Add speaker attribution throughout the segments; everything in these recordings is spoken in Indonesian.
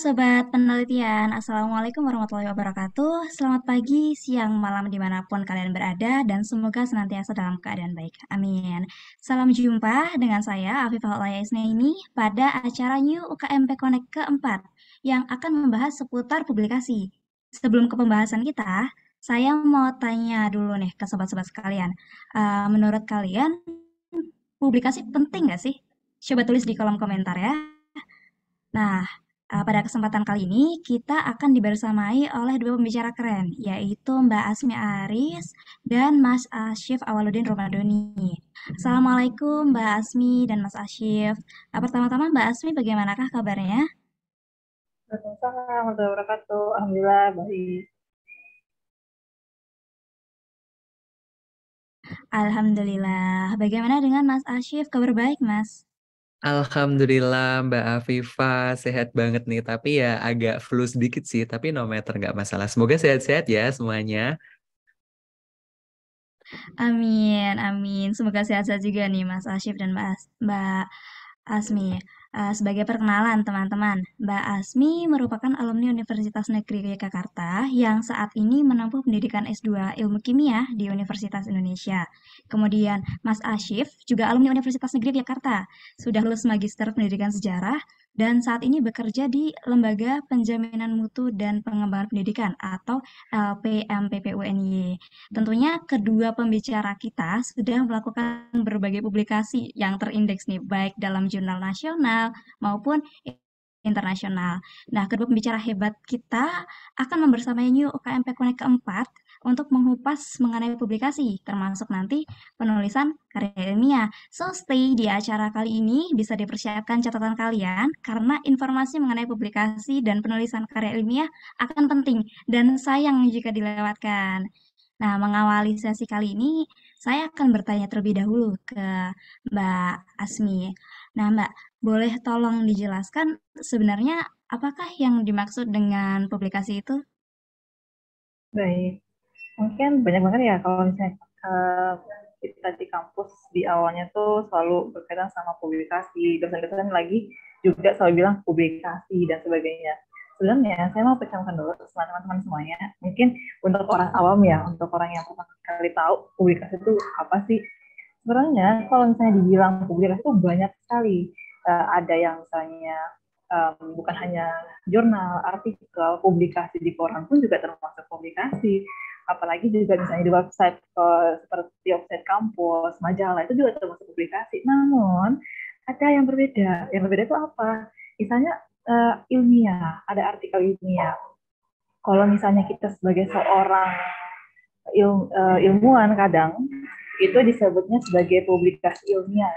Speaker 1: Sobat Penelitian, Assalamualaikum warahmatullahi wabarakatuh. Selamat pagi, siang, malam dimanapun kalian berada dan semoga senantiasa dalam keadaan baik. Amin. Salam jumpa dengan saya, Afifah Olaya ini pada acara New UKMP Connect keempat yang akan membahas seputar publikasi. Sebelum ke pembahasan kita, saya mau tanya dulu nih ke sobat-sobat sekalian. Menurut kalian, publikasi penting nggak sih? Coba tulis di kolom komentar ya. Nah, pada kesempatan kali ini kita akan dibersamai oleh dua pembicara keren, yaitu Mbak Asmi Aris dan Mas Asyif Awaludin Romadoni. Assalamualaikum Mbak Asmi dan Mas Asyif. Pertama-tama Mbak Asmi bagaimanakah kabarnya?
Speaker 2: Waalaikumsalam warahmatullahi wabarakatuh. Alhamdulillah baik.
Speaker 1: Alhamdulillah. Bagaimana dengan Mas Asyif? Kabar baik, Mas?
Speaker 3: Alhamdulillah Mbak Afifa sehat banget nih, tapi ya agak flu sedikit sih, tapi no matter nggak masalah. Semoga sehat-sehat ya semuanya.
Speaker 1: Amin, amin. Semoga sehat-sehat juga nih Mas Asyif dan Mbak Asmi. Sebagai perkenalan teman-teman, Mbak Asmi merupakan alumni Universitas Negeri Yogyakarta yang saat ini menempuh pendidikan S2 Ilmu Kimia di Universitas Indonesia. Kemudian Mas Asyif juga alumni Universitas Negeri Yogyakarta, sudah lulus Magister Pendidikan Sejarah dan saat ini bekerja di Lembaga Penjaminan Mutu dan Pengembangan Pendidikan atau LPMPPUNY. Tentunya kedua pembicara kita sudah melakukan berbagai publikasi yang terindeks nih, baik dalam jurnal nasional maupun internasional. Nah, kedua pembicara hebat kita akan membersamai New UKMP Connect keempat untuk mengupas mengenai publikasi, termasuk nanti penulisan karya ilmiah. So, stay di acara kali ini bisa dipersiapkan catatan kalian karena informasi mengenai publikasi dan penulisan karya ilmiah akan penting dan sayang jika dilewatkan. Nah, mengawali sesi kali ini, saya akan bertanya terlebih dahulu ke Mbak Asmi. Nah, Mbak, boleh tolong dijelaskan sebenarnya apakah yang dimaksud dengan publikasi itu?
Speaker 2: Baik. Mungkin banyak banget ya kalau misalnya eh, kita di kampus di awalnya tuh selalu berkaitan sama publikasi. Dosen-dosen lagi juga selalu bilang publikasi dan sebagainya. Sebenarnya saya mau pecahkan dulu sama teman-teman semuanya. Mungkin untuk orang awam ya, untuk orang yang pertama kali tahu publikasi itu apa sih? Sebenarnya kalau misalnya dibilang publikasi itu banyak sekali. Ada yang misalnya bukan hanya jurnal, artikel, publikasi di koran pun juga termasuk publikasi. Apalagi juga misalnya di website seperti website kampus, majalah itu juga termasuk publikasi. Namun ada yang berbeda. Yang berbeda itu apa? Misalnya ilmiah, ada artikel ilmiah. Kalau misalnya kita sebagai seorang ilmuwan kadang itu disebutnya sebagai publikasi ilmiah.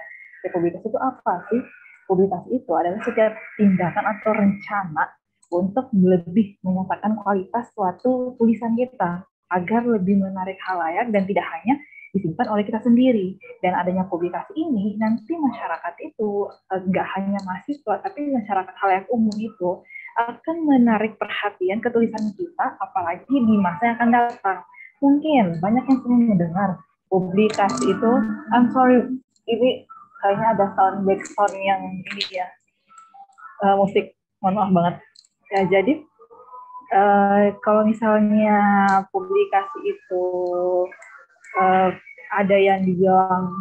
Speaker 2: Publikasi itu apa sih? Publikasi itu adalah setiap tindakan atau rencana untuk lebih menyatakan kualitas suatu tulisan kita agar lebih menarik halayak dan tidak hanya disimpan oleh kita sendiri. Dan adanya publikasi ini nanti masyarakat itu nggak hanya mahasiswa tapi masyarakat halayak umum itu akan menarik perhatian ke tulisan kita apalagi di masa yang akan datang. Mungkin banyak yang sering mendengar publikasi itu, I'm sorry, ini kayaknya ada sound yang ini ya, musik, mohon maaf banget. Ya, jadi kalau misalnya publikasi itu uh, ada yang dibilang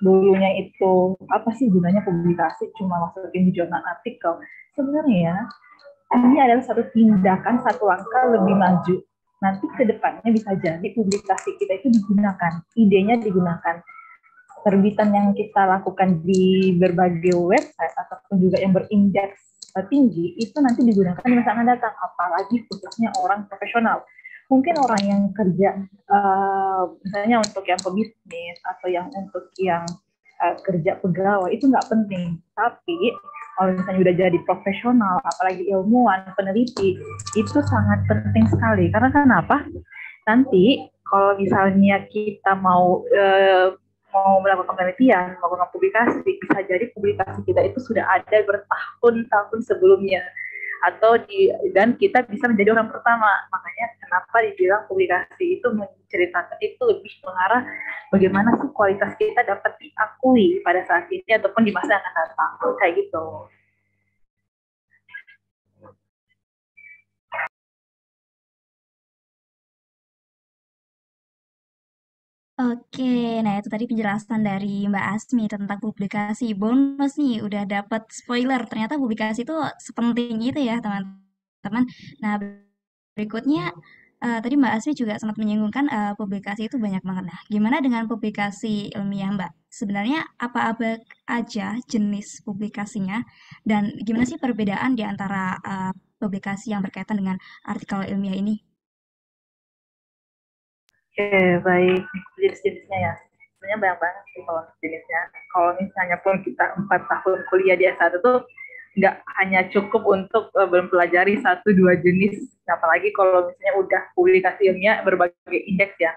Speaker 2: dulunya itu apa sih gunanya publikasi cuma masukin di jurnal artikel, sebenarnya ini adalah satu tindakan satu langkah lebih maju. Nanti ke depannya bisa jadi publikasi kita itu digunakan, idenya digunakan, terbitan yang kita lakukan di berbagai website ataupun juga yang berindeks tinggi itu nanti digunakan di masa akan datang, apalagi khususnya orang profesional. Mungkin orang yang kerja misalnya untuk yang pebisnis atau yang untuk yang kerja pegawai itu nggak penting, tapi kalau misalnya udah jadi profesional apalagi ilmuwan peneliti itu sangat penting sekali. Karena kenapa? Nanti kalau misalnya kita mau melakukan penelitian, melakukan publikasi, bisa jadi publikasi kita itu sudah ada bertahun-tahun sebelumnya, dan kita bisa menjadi orang pertama. Makanya kenapa dibilang publikasi itu menceritakan itu lebih mengarah bagaimana sih kualitas kita dapat diakui pada saat ini ataupun di masa yang akan datang, kayak gitu.
Speaker 1: Oke, nah itu tadi penjelasan dari Mbak Asmi tentang publikasi. Bonus nih, udah dapat spoiler. Ternyata publikasi itu sepenting itu ya, teman-teman. Nah, berikutnya tadi Mbak Asmi juga sempat menyinggungkan publikasi itu banyak banget. Nah, gimana dengan publikasi ilmiah, Mbak? Sebenarnya apa-apa aja jenis publikasinya dan gimana sih perbedaan di antara publikasi yang berkaitan dengan artikel ilmiah ini?
Speaker 2: Oke, baik. Jenis-jenisnya ya. Sebenarnya banyak banget sih kalau jenisnya. Kalau misalnya pun kita 4 tahun kuliah di S1 tuh nggak hanya cukup untuk mempelajari satu dua jenis. Apalagi kalau misalnya udah publikasi ilmiah berbagai indeks ya.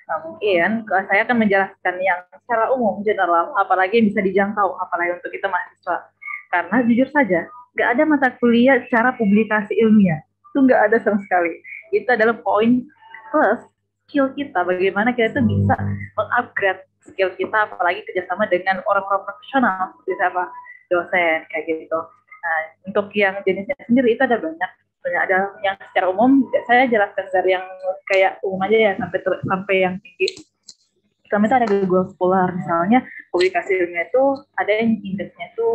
Speaker 2: Nah, mungkin saya akan menjelaskan yang secara umum, general, apalagi yang bisa dijangkau, apalagi untuk kita mahasiswa. Karena jujur saja, nggak ada mata kuliah cara publikasi ilmiah. Itu nggak ada sama sekali. Itu adalah poin plus skill kita, bagaimana kita tuh bisa mengupgrade skill kita, apalagi kerjasama dengan orang-orang profesional, seperti siapa dosen, kayak gitu. Nah, untuk yang jenisnya sendiri itu ada banyak. Ada yang secara umum, saya jelaskan dari yang kayak umum aja ya, sampai yang tinggi. Pertama itu ada Google Scholar, misalnya publikasi ilmiah itu ada yang indeksnya itu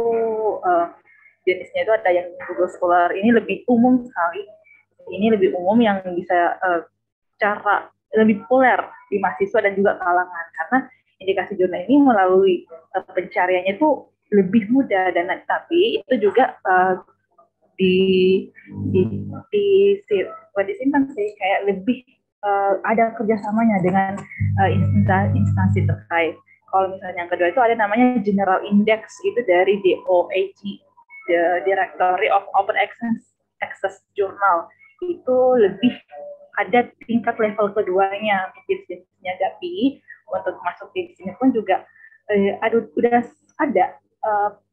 Speaker 2: jenisnya itu ada yang Google Scholar, ini lebih umum sekali. Ini lebih umum yang bisa cara lebih populer di mahasiswa dan juga kalangan, karena indikasi jurnal ini melalui pencariannya itu lebih mudah, dan tapi itu juga di di di disimpan sih, kayak lebih ada kerjasamanya dengan instansi terkait. Kalau misalnya yang kedua itu ada namanya General Index, itu dari DOAJ, the Directory of Open Access Journal. Itu lebih ada tingkat level keduanya untuk jenisnya, tapi untuk masuk di sini pun juga udah ada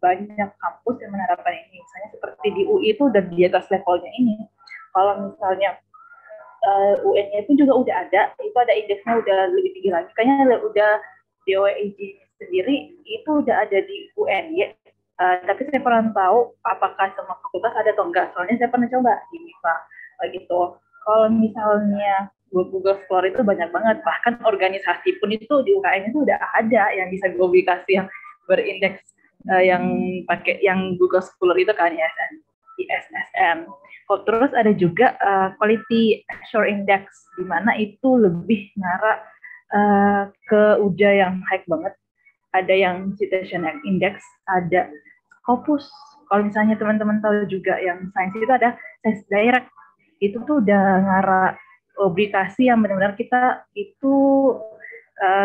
Speaker 2: banyak kampus yang menerapkan ini. Misalnya seperti di UI itu udah di atas levelnya ini. Kalau misalnya UN-nya itu juga udah ada, itu ada indeksnya udah lebih tinggi lagi. Kayaknya udah di OEG sendiri itu udah ada di UNY. Tapi saya pernah tahu apakah semua fakultas ada atau enggak. Soalnya saya pernah coba di MIPA gitu. Kalau misalnya Google Scholar itu banyak banget, bahkan organisasi pun itu di UKM itu udah ada yang bisa publikasi yang berindeks yang pakai yang Google Scholar itu kan, ISSN. Terus ada juga Quality Assure Index, di mana itu lebih ngarah ke udah yang high banget. Ada yang Citation Index, ada Scopus. Kalau misalnya teman-teman tahu juga yang sains itu ada Science Direct, itu tuh udah ngarah publikasi yang benar-benar kita itu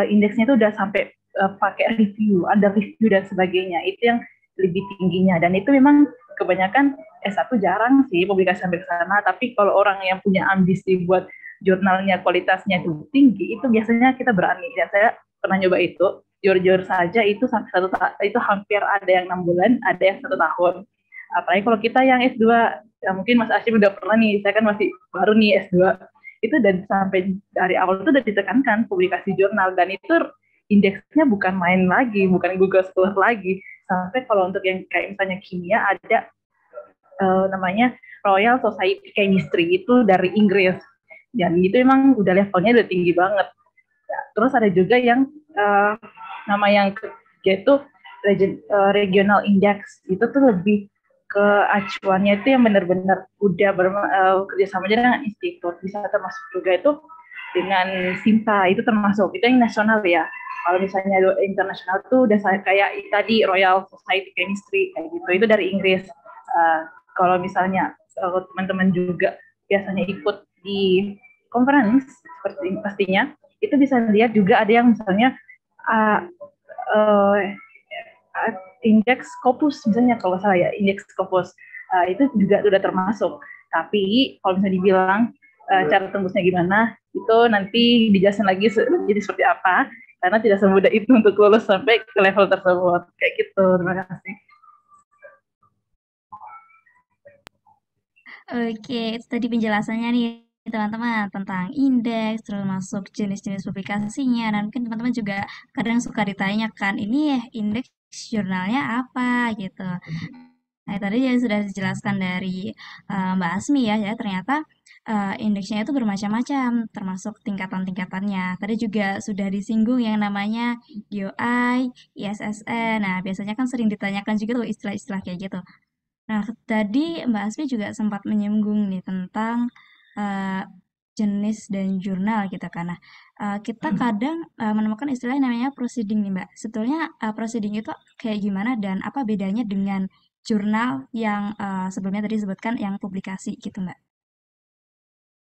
Speaker 2: indeksnya itu udah sampai pakai review, ada review dan sebagainya. Itu yang lebih tingginya, dan itu memang kebanyakan S1 jarang sih publikasi sampai ke sana, tapi kalau orang yang punya ambisi buat jurnalnya kualitasnya itu tinggi, itu biasanya kita berani. Dan saya pernah nyoba itu, jujur saja itu sampai itu hampir ada yang 6 bulan, ada yang 1 tahun. Apalagi kalau kita yang S2, ya mungkin Mas Asyim udah pernah nih, saya kan masih baru nih S2, itu dan sampai dari awal itu udah ditekankan publikasi jurnal, dan itu indeksnya bukan main lagi, bukan Google Scholar lagi. Sampai kalau untuk yang kayak misalnya kimia ada namanya Royal Society Chemistry, itu dari Inggris, dan itu emang udah levelnya udah tinggi banget. Ya, terus ada juga yang nama yang yaitu Regional Index, itu tuh lebih ke acuannya itu yang benar-benar udah kerjasama dengan institut, bisa termasuk juga itu dengan SIMPA, itu termasuk, itu yang nasional ya. Kalau misalnya internasional tuh udah kayak tadi Royal Society Chemistry kayak gitu, itu dari Inggris. Kalau misalnya teman-teman juga biasanya ikut di conference seperti pastinya, itu bisa lihat juga ada yang misalnya indeks Scopus misalnya, kalau saya indeks Scopus itu juga sudah termasuk. Tapi kalau misalnya dibilang cara tembusnya gimana, itu nanti dijelasin lagi jadi seperti apa, karena tidak semudah itu untuk lulus sampai ke level tersebut. Kayak gitu. Terima kasih.
Speaker 1: Oke, itu tadi penjelasannya nih teman-teman tentang indeks, terus masuk jenis-jenis publikasinya, dan mungkin teman-teman juga kadang suka ditanyakan, ini ya indeks jurnalnya apa gitu. Nah, tadi ya sudah dijelaskan dari Mbak Asmi ya, ternyata indeksnya itu bermacam-macam, termasuk tingkatan-tingkatannya. Tadi juga sudah disinggung yang namanya DOI, ISSN. Nah, biasanya kan sering ditanyakan juga tuh istilah-istilah kayak gitu. Nah, tadi Mbak Asmi juga sempat menyinggung nih tentang eh, jenis dan jurnal gitu kan. Nah, kita kadang menemukan istilah yang namanya proceeding nih Mbak. Sebetulnya proceeding itu kayak gimana dan apa bedanya dengan jurnal yang sebelumnya tadi disebutkan yang publikasi gitu Mbak?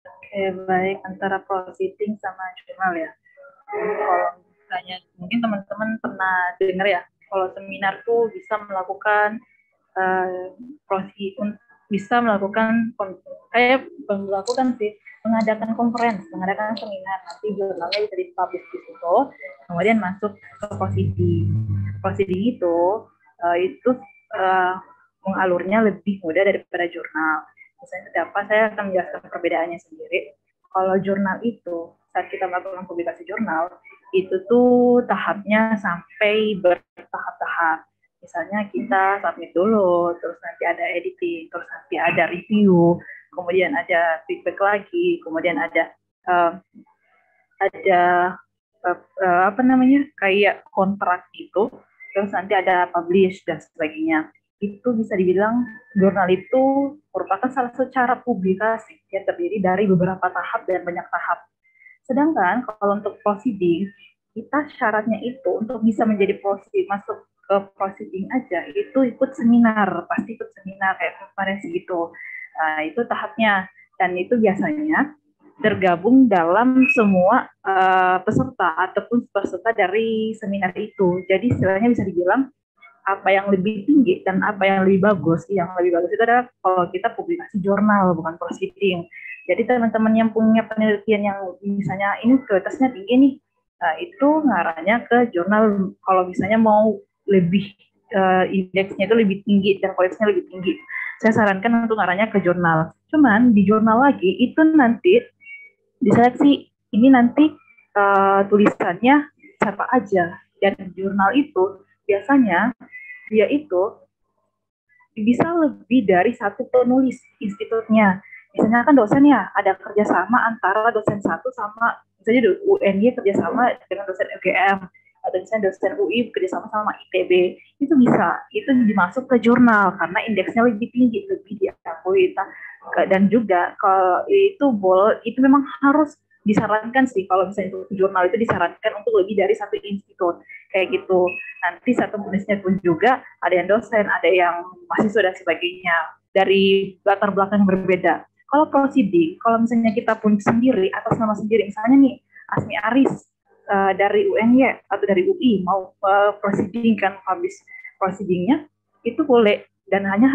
Speaker 2: Oke, baik antara proceeding sama jurnal ya. Kalau misalnya mungkin teman-teman pernah dengar ya, kalau seminar tuh bisa melakukan bisa melakukan kayak melakukan sih mengadakan seminar, nanti jurnalnya bisa dipublish di situ, kemudian masuk ke proceeding. Proceeding itu mengalurnya lebih mudah daripada jurnal. Misalnya apa, saya akan menjelaskan perbedaannya sendiri. Kalau jurnal itu saat kita melakukan publikasi jurnal itu tuh tahapnya sampai bertahap-tahap. Misalnya kita submit dulu, terus nanti ada editing, terus nanti ada review, kemudian ada feedback lagi, kemudian uh, ada apa namanya kayak kontrak itu, terus nanti ada publish dan sebagainya. Itu bisa dibilang jurnal itu merupakan salah satu cara publikasi yang terdiri dari beberapa tahap dan banyak tahap. Sedangkan kalau untuk proceeding, kita syaratnya itu untuk bisa menjadi proceeding, masuk ke proceeding aja, itu ikut seminar, pasti ikut seminar kayak konferensi gitu. Nah, itu tahapnya. Dan itu biasanya tergabung dalam semua peserta ataupun peserta dari seminar itu. Jadi istilahnya bisa dibilang apa yang lebih tinggi dan apa yang lebih bagus. Yang lebih bagus itu adalah kalau kita publikasi jurnal, bukan proceeding. Jadi teman-teman yang punya penelitian yang misalnya ini kualitasnya tinggi nih, nah itu ngarahnya ke jurnal. Kalau misalnya mau lebih indeksnya itu lebih tinggi dan kualitasnya lebih tinggi, saya sarankan untuk ngarahnya ke jurnal. Cuman di jurnal lagi itu nanti diseleksi ini nanti tulisannya siapa aja. Dan jurnal itu biasanya dia itu bisa lebih dari satu penulis institutnya. Misalnya kan dosen ya, ada kerjasama antara dosen satu sama misalnya UNY kerjasama dengan dosen UGM, atau misalnya dosen UI kerjasama sama ITB. Itu bisa, itu dimasuk ke jurnal karena indeksnya lebih tinggi, lebih diakui. Dan juga kalau itu memang harus disarankan sih, kalau misalnya untuk jurnal itu disarankan untuk lebih dari satu institut kayak gitu. Nanti satu penulisnya pun juga ada yang dosen, ada yang mahasiswa dan sebagainya dari latar belakang yang berbeda. Kalau proceeding, kalau misalnya kita pun sendiri atas nama sendiri, misalnya nih Asmi Aris dari UNY atau dari UI mau proceeding kan publish proceedingnya, itu boleh, dan hanya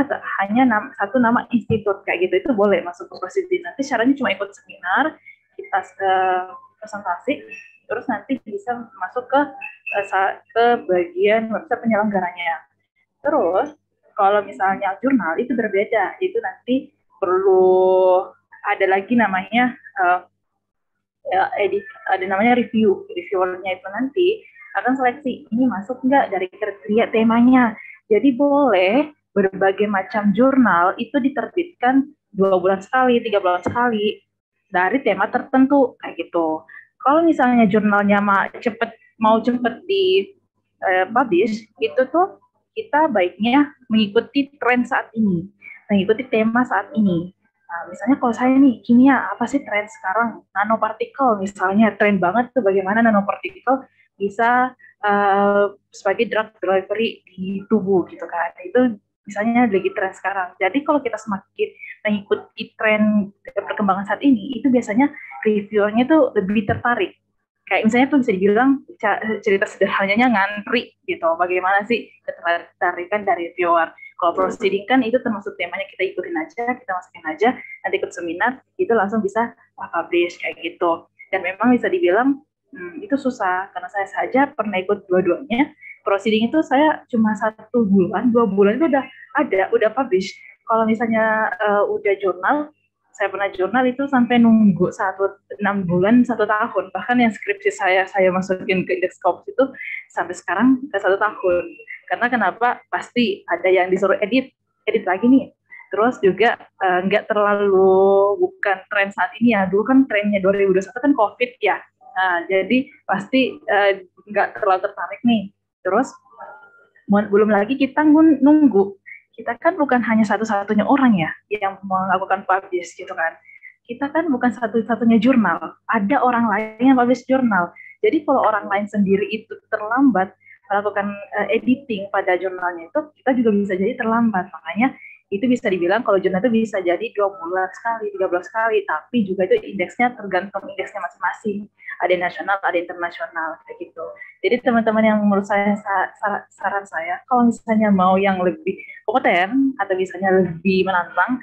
Speaker 2: satu nama institut kayak gitu, itu boleh masuk ke proceeding. Nanti syaratnya cuma ikut seminar, kita presentasi, terus nanti bisa masuk ke bagian website penyelenggaranya. Terus kalau misalnya jurnal itu berbeda, itu nanti perlu ada lagi namanya ada namanya reviewernya itu nanti akan seleksi ini masuk nggak dari kriteria temanya. Jadi boleh berbagai macam jurnal itu diterbitkan 2 bulan sekali, 3 bulan sekali dari tema tertentu kayak gitu. Kalau misalnya jurnalnya mau cepet di publish, itu tuh kita baiknya mengikuti tren saat ini, mengikuti tema saat ini. Nah, misalnya kalau saya nih, kimia, apa sih tren sekarang? Nanopartikel misalnya, tren banget tuh bagaimana nanopartikel bisa sebagai drug delivery di tubuh gitu kan. Itu misalnya lagi tren sekarang. Jadi kalau kita semakin mengikuti tren perkembangan saat ini, itu biasanya reviewernya tuh lebih tertarik. Kayak misalnya tuh bisa dibilang cerita sederhananya ngantri gitu. Bagaimana sih ketertarikan dari reviewer? Kalau proceeding kan itu termasuk temanya, kita ikutin aja, kita masukin aja, nanti ikut seminar, itu langsung bisa publish kayak gitu. Dan memang bisa dibilang itu susah, karena saya saja pernah ikut dua-duanya. Proceeding itu saya cuma 1 bulan, 2 bulan itu udah publish. Kalau misalnya udah jurnal, saya pernah jurnal itu sampai nunggu 6 bulan, 1 tahun. Bahkan yang skripsi saya masukin ke Index Scopus itu sampai sekarang ke 1 tahun. Karena kenapa? Pasti ada yang disuruh edit lagi nih. Terus juga nggak terlalu, bukan tren saat ini ya. Dulu kan trennya 2021 kan COVID ya. Nah, jadi pasti nggak terlalu tertarik nih. Terus belum lagi kita nunggu. Kita kan bukan hanya satu-satunya orang ya yang melakukan publish gitu kan. Kita kan bukan satu-satunya jurnal. Ada orang lain yang publish jurnal. Jadi kalau orang lain sendiri itu terlambat melakukan editing pada jurnalnya itu, kita juga bisa jadi terlambat. Makanya itu bisa dibilang kalau jurnal itu bisa jadi 2 bulan sekali, 3 bulan sekali, tapi juga itu indeksnya tergantung indeksnya masing-masing. Ada yang nasional, ada internasional, kayak gitu. Jadi teman-teman yang menurut saya, saran saya, kalau misalnya mau yang lebih kompeten atau misalnya lebih menantang,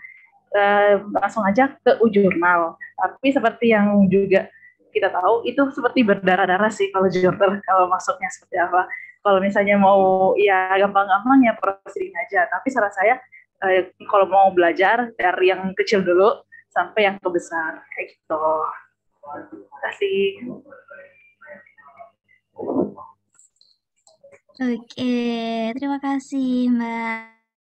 Speaker 2: langsung aja ke jurnal. Tapi seperti yang juga kita tahu, itu seperti berdarah-darah sih kalau jurnal, kalau masuknya seperti apa. Kalau misalnya mau ya gampang-gampang ya proceeding aja. Tapi saran saya, kalau mau belajar dari yang kecil dulu sampai yang ke besar, kayak gitu. Terima kasih.
Speaker 1: Oke, terima kasih Mbak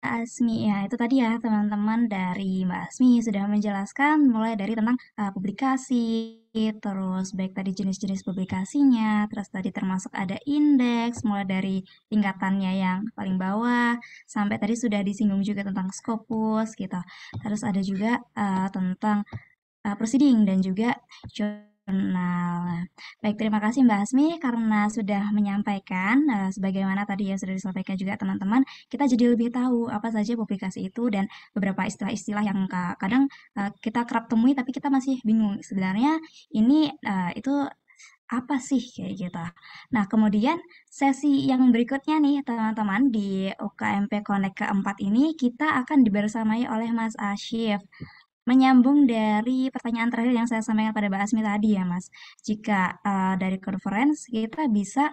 Speaker 1: Asmi. Ya, itu tadi ya teman-teman dari Mbak Asmi sudah menjelaskan mulai dari tentang publikasi, terus baik tadi jenis-jenis publikasinya, terus tadi termasuk ada indeks, mulai dari tingkatannya yang paling bawah, sampai tadi sudah disinggung juga tentang Scopus gitu. Terus ada juga tentang proceeding dan juga jurnal. Nah, baik, terima kasih Mbak Asmi karena sudah menyampaikan sebagaimana tadi ya sudah disampaikan juga teman-teman, kita jadi lebih tahu apa saja publikasi itu dan beberapa istilah-istilah yang kadang kita kerap temui tapi kita masih bingung sebenarnya ini itu apa sih kayak gitu. Nah, kemudian sesi yang berikutnya nih teman-teman di UKMP Connect keempat ini kita akan dibersamai oleh Mas Asyif. Menyambung dari pertanyaan terakhir yang saya sampaikan pada Mbak Asmi tadi ya Mas, jika dari conference kita bisa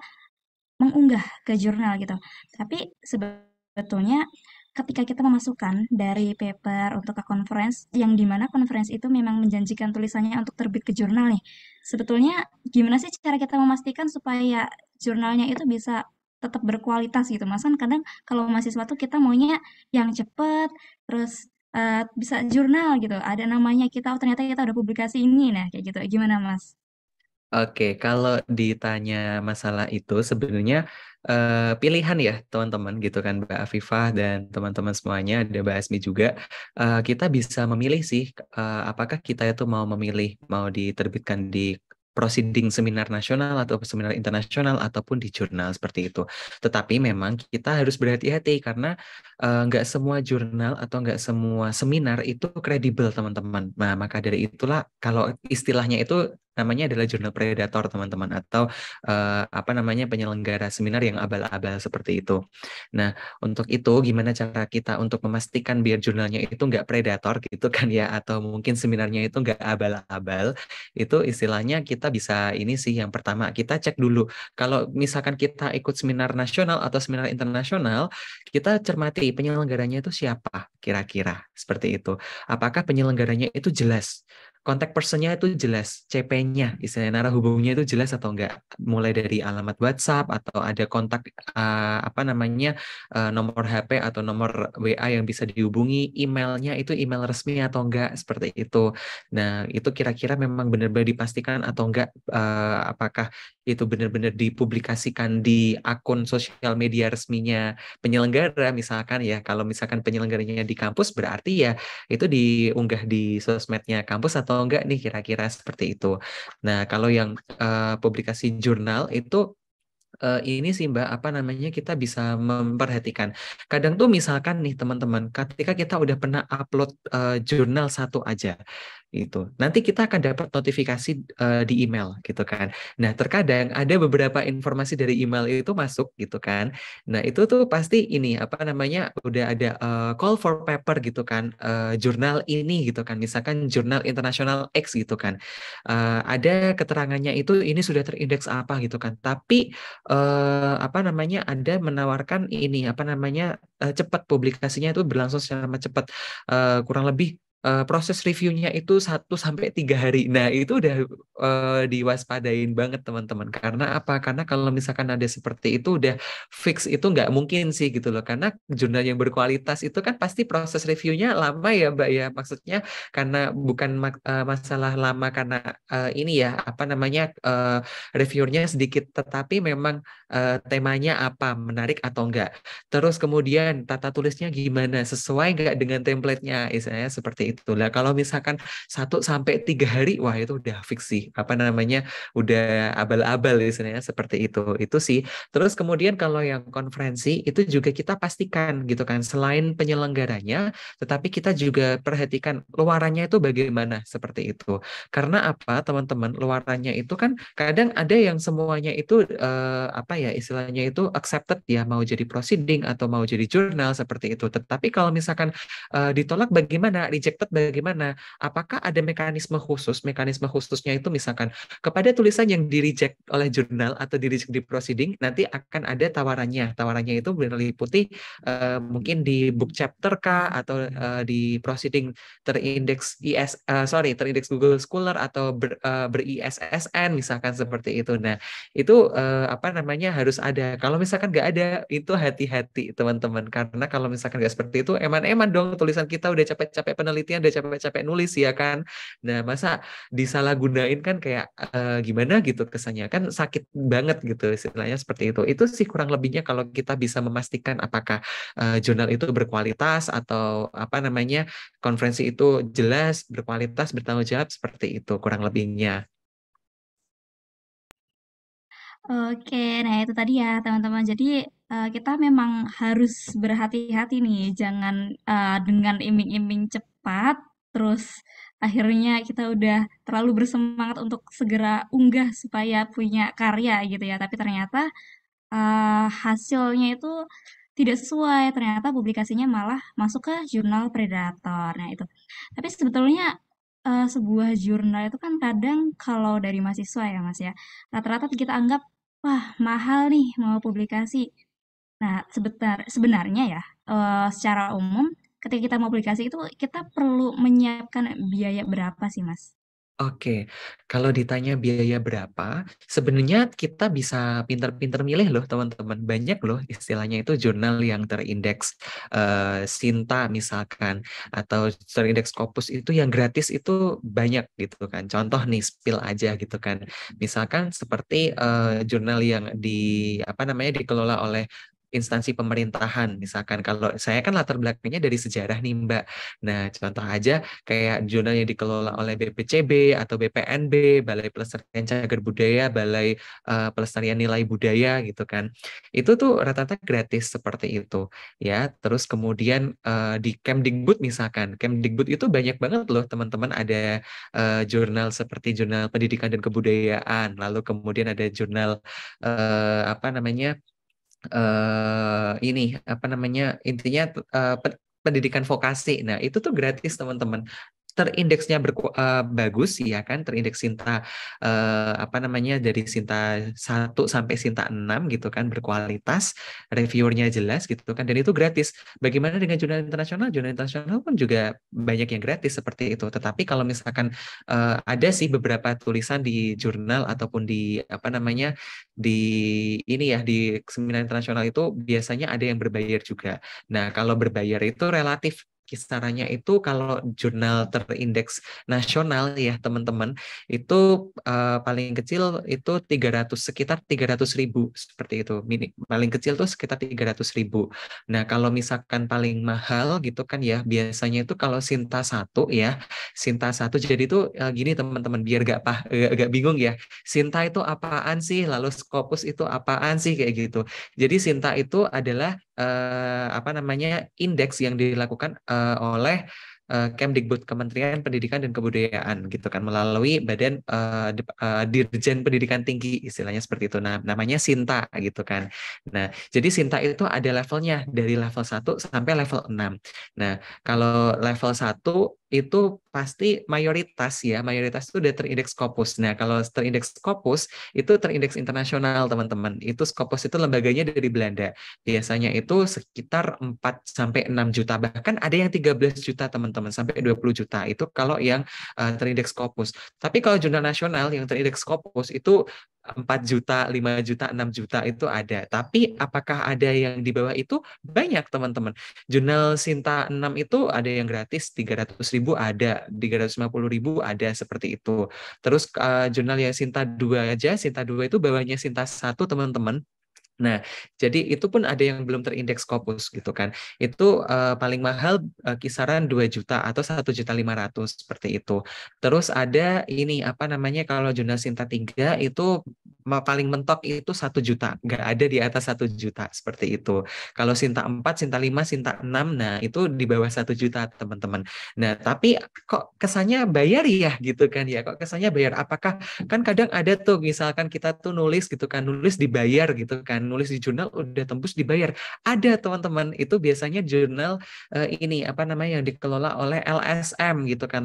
Speaker 1: mengunggah ke jurnal gitu. Tapi sebetulnya ketika kita memasukkan dari paper untuk ke conference, yang dimana conference itu memang menjanjikan tulisannya untuk terbit ke jurnal nih. Sebetulnya gimana sih cara kita memastikan supaya jurnalnya itu bisa tetap berkualitas gitu Mas? Kan kadang kalau mahasiswa tuh kita maunya yang cepet, terus bisa jurnal gitu, ada namanya kita, oh ternyata kita udah publikasi ini, nah kayak gitu. Gimana Mas?
Speaker 3: Oke, kalau ditanya masalah itu sebenarnya pilihan ya teman-teman gitu kan Mbak Afifah dan teman-teman semuanya, ada Mbak Asmi juga. Kita bisa memilih sih apakah kita itu mau memilih mau diterbitkan di proceeding seminar nasional atau seminar internasional ataupun di jurnal seperti itu. Tetapi memang kita harus berhati-hati karena nggak semua jurnal atau nggak semua seminar itu kredibel teman-teman. Nah, maka dari itulah kalau istilahnya itu namanya adalah jurnal predator teman-teman atau apa namanya penyelenggara seminar yang abal-abal seperti itu. Nah, untuk itu gimana cara kita untuk memastikan biar jurnalnya itu nggak predator gitu kan ya, atau mungkin seminarnya itu nggak abal-abal, itu istilahnya kita bisa ini sih yang pertama kita cek dulu. Kalau misalkan kita ikut seminar nasional atau seminar internasional, kita cermati penyelenggaranya itu siapa kira-kira seperti itu. Apakah penyelenggaranya itu jelas? Kontak personnya itu jelas, CP-nya, istilahnya narah hubungnya itu jelas atau enggak, mulai dari alamat WhatsApp atau ada kontak apa namanya nomor HP atau nomor WA yang bisa dihubungi, emailnya itu email resmi atau enggak, seperti itu. Nah, itu kira-kira memang benar-benar dipastikan atau enggak, apakah itu benar-benar dipublikasikan di akun sosial media resminya penyelenggara, misalkan ya, kalau misalkan penyelenggaranya di kampus berarti ya itu diunggah di sosmednya kampus atau enggak nih kira-kira seperti itu. Nah, kalau yang publikasi jurnal itu ini sih Mbak, apa namanya kita bisa memperhatikan. Kadang tuh misalkan nih teman-teman, ketika kita udah pernah upload jurnal satu aja, itu nanti kita akan dapat notifikasi di email gitu kan. Nah terkadang ada beberapa informasi dari email itu masuk gitu kan. Nah itu tuh pasti ini apa namanya udah ada call for paper gitu kan, jurnal ini gitu kan. Misalkan jurnal internasional X gitu kan. Ada keterangannya itu ini sudah terindeks apa gitu kan. Tapi apa namanya ada menawarkan ini apa namanya cepat publikasinya itu berlangsung secara cepat kurang lebih proses reviewnya itu 1 sampai 3 hari. Nah, itu udah diwaspadain banget teman-teman. Karena apa? Karena kalau misalkan ada seperti itu udah fix itu nggak mungkin sih gitu loh. Karena jurnal yang berkualitas itu kan pasti proses reviewnya lama ya Mbak ya. Maksudnya karena bukan masalah lama karena ini ya apa namanya reviewernya sedikit, tetapi memang temanya apa, menarik atau enggak. Terus kemudian tata tulisnya gimana, sesuai nggak dengan template-nya, istilahnya seperti itu. Lah kalau misalkan 1 sampai 3 hari, wah itu udah fix sih. Apa namanya, udah abal-abal istilahnya seperti itu. Itu sih. Terus kemudian kalau yang konferensi itu juga kita pastikan gitu kan, selain penyelenggaranya, tetapi kita juga perhatikan luarannya itu bagaimana seperti itu. Karena apa teman-teman, luarannya itu kan kadang ada yang semuanya itu apa ya istilahnya itu accepted ya, mau jadi proceeding atau mau jadi jurnal seperti itu. Tetapi kalau misalkan ditolak bagaimana, rejected bagaimana? Apakah ada mekanisme khusus? Mekanisme khususnya itu misalkan kepada tulisan yang di reject oleh jurnal atau di reject di proceeding, nanti akan ada tawarannya. Tawarannya itu meliputi mungkin di book chapter kah atau di proceeding terindeks terindeks Google Scholar atau ber-ISSN misalkan seperti itu. Nah, itu apa namanya harus ada. Kalau misalkan nggak ada, itu hati-hati teman-teman. Karena kalau misalkan nggak seperti itu, eman-eman dong tulisan kita udah capek-capek penelitian, udah capek-capek nulis ya kan. Nah, masa disalahgunain kan kayak gimana gitu kesannya kan sakit banget gitu istilahnya seperti itu. Itu sih kurang lebihnya kalau kita bisa memastikan apakah jurnal itu berkualitas atau apa namanya konferensi itu jelas, berkualitas, bertanggung jawab seperti itu kurang lebihnya.
Speaker 1: Oke, nah itu tadi ya teman-teman. Jadi kita memang harus berhati-hati nih, jangan dengan iming-iming cepat, terus akhirnya kita udah terlalu bersemangat untuk segera unggah supaya punya karya gitu ya. Tapi ternyata hasilnya itu tidak sesuai. Ternyata publikasinya malah masuk ke jurnal predator. Nah itu. Tapi sebetulnya sebuah jurnal itu kan kadang kalau dari mahasiswa ya Mas ya, rata-rata kita anggap wah mahal nih mau publikasi. Nah sebenarnya ya secara umum ketika kita mau publikasi itu kita perlu menyiapkan biaya berapa sih Mas?
Speaker 3: Oke, kalau ditanya biaya berapa, sebenarnya kita bisa pinter-pinter milih loh teman-teman. Banyak loh istilahnya itu jurnal yang terindeks Sinta misalkan, atau terindeks Scopus itu yang gratis itu banyak gitu kan. Contoh nih, spill aja gitu kan. Misalkan seperti jurnal yang apa namanya dikelola oleh instansi pemerintahan. Misalkan kalau saya kan latar belakangnya dari sejarah nih Mbak. Nah, contoh aja kayak jurnal yang dikelola oleh BPCB atau BPNB, Balai Pelestarian Cagar Budaya, Balai Pelestarian Nilai Budaya gitu kan. Itu tuh rata-rata gratis seperti itu ya. Terus kemudian di Kemdikbud misalkan, Kemdikbud itu banyak banget loh teman-teman, ada jurnal seperti jurnal pendidikan dan kebudayaan, lalu kemudian ada jurnal apa namanya ini apa namanya intinya pendidikan vokasi. Nah, itu tuh gratis teman-teman. Terindeksnya bagus ya kan, terindeks Sinta apa namanya dari Sinta 1 sampai Sinta 6 gitu kan, berkualitas, reviewernya jelas gitu kan, dan itu gratis. Bagaimana dengan jurnal internasional? Jurnal internasional pun juga banyak yang gratis seperti itu. Tetapi kalau misalkan ada sih beberapa tulisan di jurnal ataupun di apa namanya di ini ya di seminar internasional itu biasanya ada yang berbayar juga. Nah, kalau berbayar itu relatif kisarannya itu kalau jurnal terindeks nasional ya teman-teman itu paling kecil itu sekitar 300.000 seperti itu. Paling kecil tuh sekitar 300.000. Nah, kalau misalkan paling mahal gitu kan ya biasanya itu kalau Sinta 1 ya, Sinta 1 jadi itu gini teman-teman biar gak bingung ya. Sinta itu apaan sih? Lalu Scopus itu apaan sih kayak gitu. Jadi Sinta itu adalah apa namanya indeks yang dilakukan oleh Kemdikbud, Kementerian Pendidikan dan Kebudayaan gitu kan, melalui Badan Dirjen Pendidikan Tinggi istilahnya seperti itu. Nah, namanya Sinta gitu kan. Nah, jadi Sinta itu ada levelnya dari level 1 sampai level 6. Nah, kalau level 1 itu pasti mayoritas itu udah terindeks Scopus. Nah, kalau terindeks Scopus itu terindeks internasional, teman-teman. Itu Scopus itu lembaganya dari Belanda. Biasanya itu sekitar 4 sampai 6 juta, bahkan ada yang 13 juta, teman-teman, sampai 20 juta. Itu kalau yang terindeks Scopus. Tapi kalau jurnal nasional yang terindeks Scopus itu 4 juta, 5 juta, 6 juta itu ada. Tapi apakah ada yang di bawah itu? Banyak, teman-teman. Jurnal Sinta 6 itu ada yang gratis, 300.000 ada, 350.000 ada, seperti itu. Terus jurnal yang Sinta 2 aja, Sinta 2 itu bawahnya Sinta 1, teman-teman. Nah, jadi itu pun ada yang belum terindeks Scopus gitu kan. Itu paling mahal kisaran 2 juta atau 1.500.000 seperti itu. Terus ada ini apa namanya, kalau jurnal Sinta 3 itu paling mentok itu 1 juta, nggak ada di atas 1 juta seperti itu. Kalau Sinta 4, Sinta 5, Sinta 6, nah itu di bawah 1 juta, teman-teman. Nah, tapi kok kesannya bayar ya gitu kan ya. Kok kesannya bayar? Apakah kan kadang ada tuh misalkan kita tuh nulis gitu kan, nulis dibayar gitu kan, nulis di jurnal udah tembus dibayar. Ada, teman-teman, itu biasanya jurnal ini apa namanya yang dikelola oleh LSM gitu kan,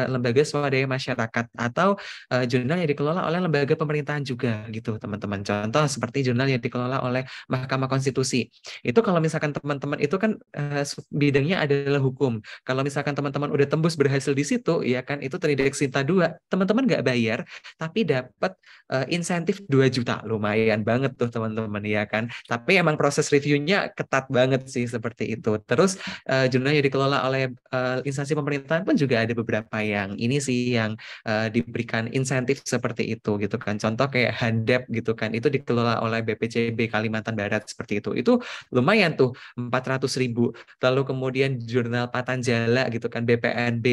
Speaker 3: lembaga swadaya masyarakat, atau jurnal yang dikelola oleh lembaga pemerintahan juga gitu, teman-teman. Contoh seperti jurnal yang dikelola oleh Mahkamah Konstitusi. Itu kalau misalkan teman-teman itu kan bidangnya adalah hukum. Kalau misalkan teman-teman udah tembus berhasil di situ, ya kan, itu terindeks Sinta 2, teman-teman nggak bayar, tapi dapat insentif 2 juta. Lumayan banget tuh, teman-teman, ya kan. Tapi emang proses reviewnya ketat banget sih, seperti itu. Terus jurnal yang dikelola oleh instansi pemerintahan pun juga ada beberapa yang ini sih, yang diberikan insentif seperti itu gitu kan. Contoh kayak Handep gitu kan, itu dikelola oleh BPCB Kalimantan Barat seperti itu. Itu lumayan tuh, 400.000. Lalu kemudian jurnal Patanjala gitu kan, BPNB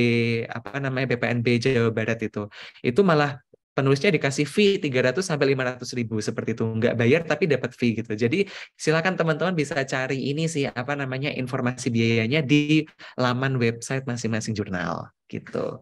Speaker 3: apa namanya, BPNB Jawa Barat itu malah penulisnya dikasih fee 300 sampai 500.000 seperti itu, nggak bayar tapi dapat fee gitu. Jadi silakan teman-teman bisa cari ini sih apa namanya, informasi biayanya di laman website masing-masing jurnal gitu.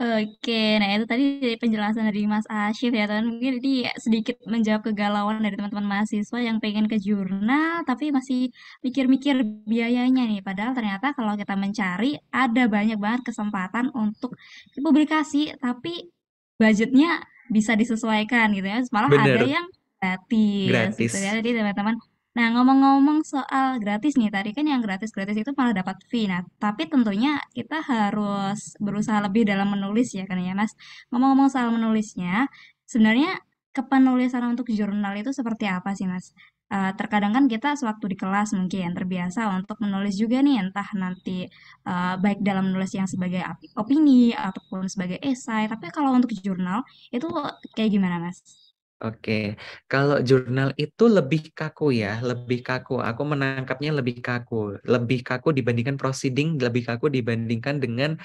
Speaker 1: Oke, nah itu tadi dari penjelasan dari Mas Ashif ya teman, mungkin ini sedikit menjawab kegalauan dari teman-teman mahasiswa yang pengen ke jurnal tapi masih mikir-mikir biayanya nih. Padahal ternyata kalau kita mencari ada banyak banget kesempatan untuk publikasi, tapi budgetnya bisa disesuaikan gitu ya. Malah ada
Speaker 3: Bener,
Speaker 1: yang gratis gitu ya.
Speaker 3: gratis.
Speaker 1: Jadi teman-teman, nah, ngomong-ngomong soal gratis nih, tadi kan yang gratis-gratis itu malah dapat fee. Nah, tapi tentunya kita harus berusaha lebih dalam menulis ya kan ya, Mas. Ngomong-ngomong soal menulisnya, sebenarnya kepenulisan untuk jurnal itu seperti apa sih, Mas? Terkadang kan kita sewaktu di kelas mungkin terbiasa untuk menulis juga nih, entah nanti baik dalam menulis yang sebagai opini ataupun sebagai esai. Tapi kalau untuk jurnal itu kayak gimana, Mas?
Speaker 3: Oke, kalau jurnal itu lebih kaku ya, lebih kaku. Aku menangkapnya lebih kaku dibandingkan proceeding, lebih kaku dibandingkan dengan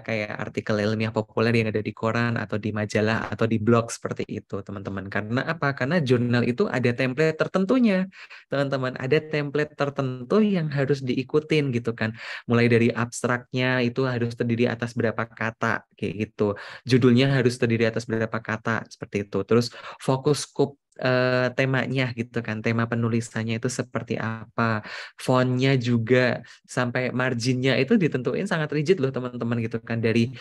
Speaker 3: kayak artikel ilmiah populer yang ada di koran atau di majalah atau di blog seperti itu, teman-teman. Karena apa? Karena jurnal itu ada template tertentunya, teman-teman. Ada template tertentu yang harus diikutin gitu kan. Mulai dari abstraknya itu harus terdiri atas berapa kata, kayak gitu. Judulnya harus terdiri atas berapa kata, seperti itu. Terus fokus scope temanya gitu kan, tema penulisannya itu seperti apa, fontnya juga sampai marginnya itu ditentuin sangat rigid loh, teman-teman, gitu kan. Dari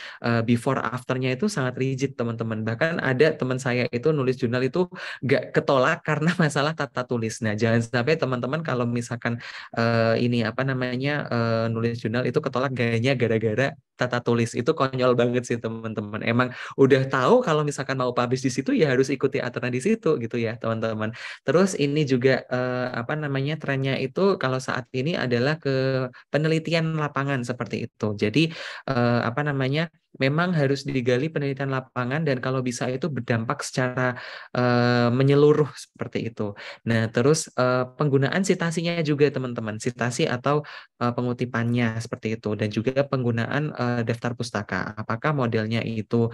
Speaker 3: before afternya itu sangat rigid, teman-teman. Bahkan ada teman saya itu nulis jurnal itu gak ketolak karena masalah tata tulis. Nah, jangan sampai teman-teman kalau misalkan ini apa namanya nulis jurnal itu ketolak gayanya gara-gara tata tulis. Itu konyol banget sih, teman-teman. Emang udah tahu kalau misalkan mau publish di situ ya harus ikuti aturan di situ gitu ya, teman-teman. Terus ini juga apa namanya, trennya itu kalau saat ini adalah ke penelitian lapangan seperti itu. Jadi apa namanya, memang harus digali penelitian lapangan dan kalau bisa itu berdampak secara menyeluruh seperti itu. Nah, terus penggunaan sitasinya juga, teman-teman. Sitasi atau pengutipannya seperti itu, dan juga penggunaan daftar pustaka. Apakah modelnya itu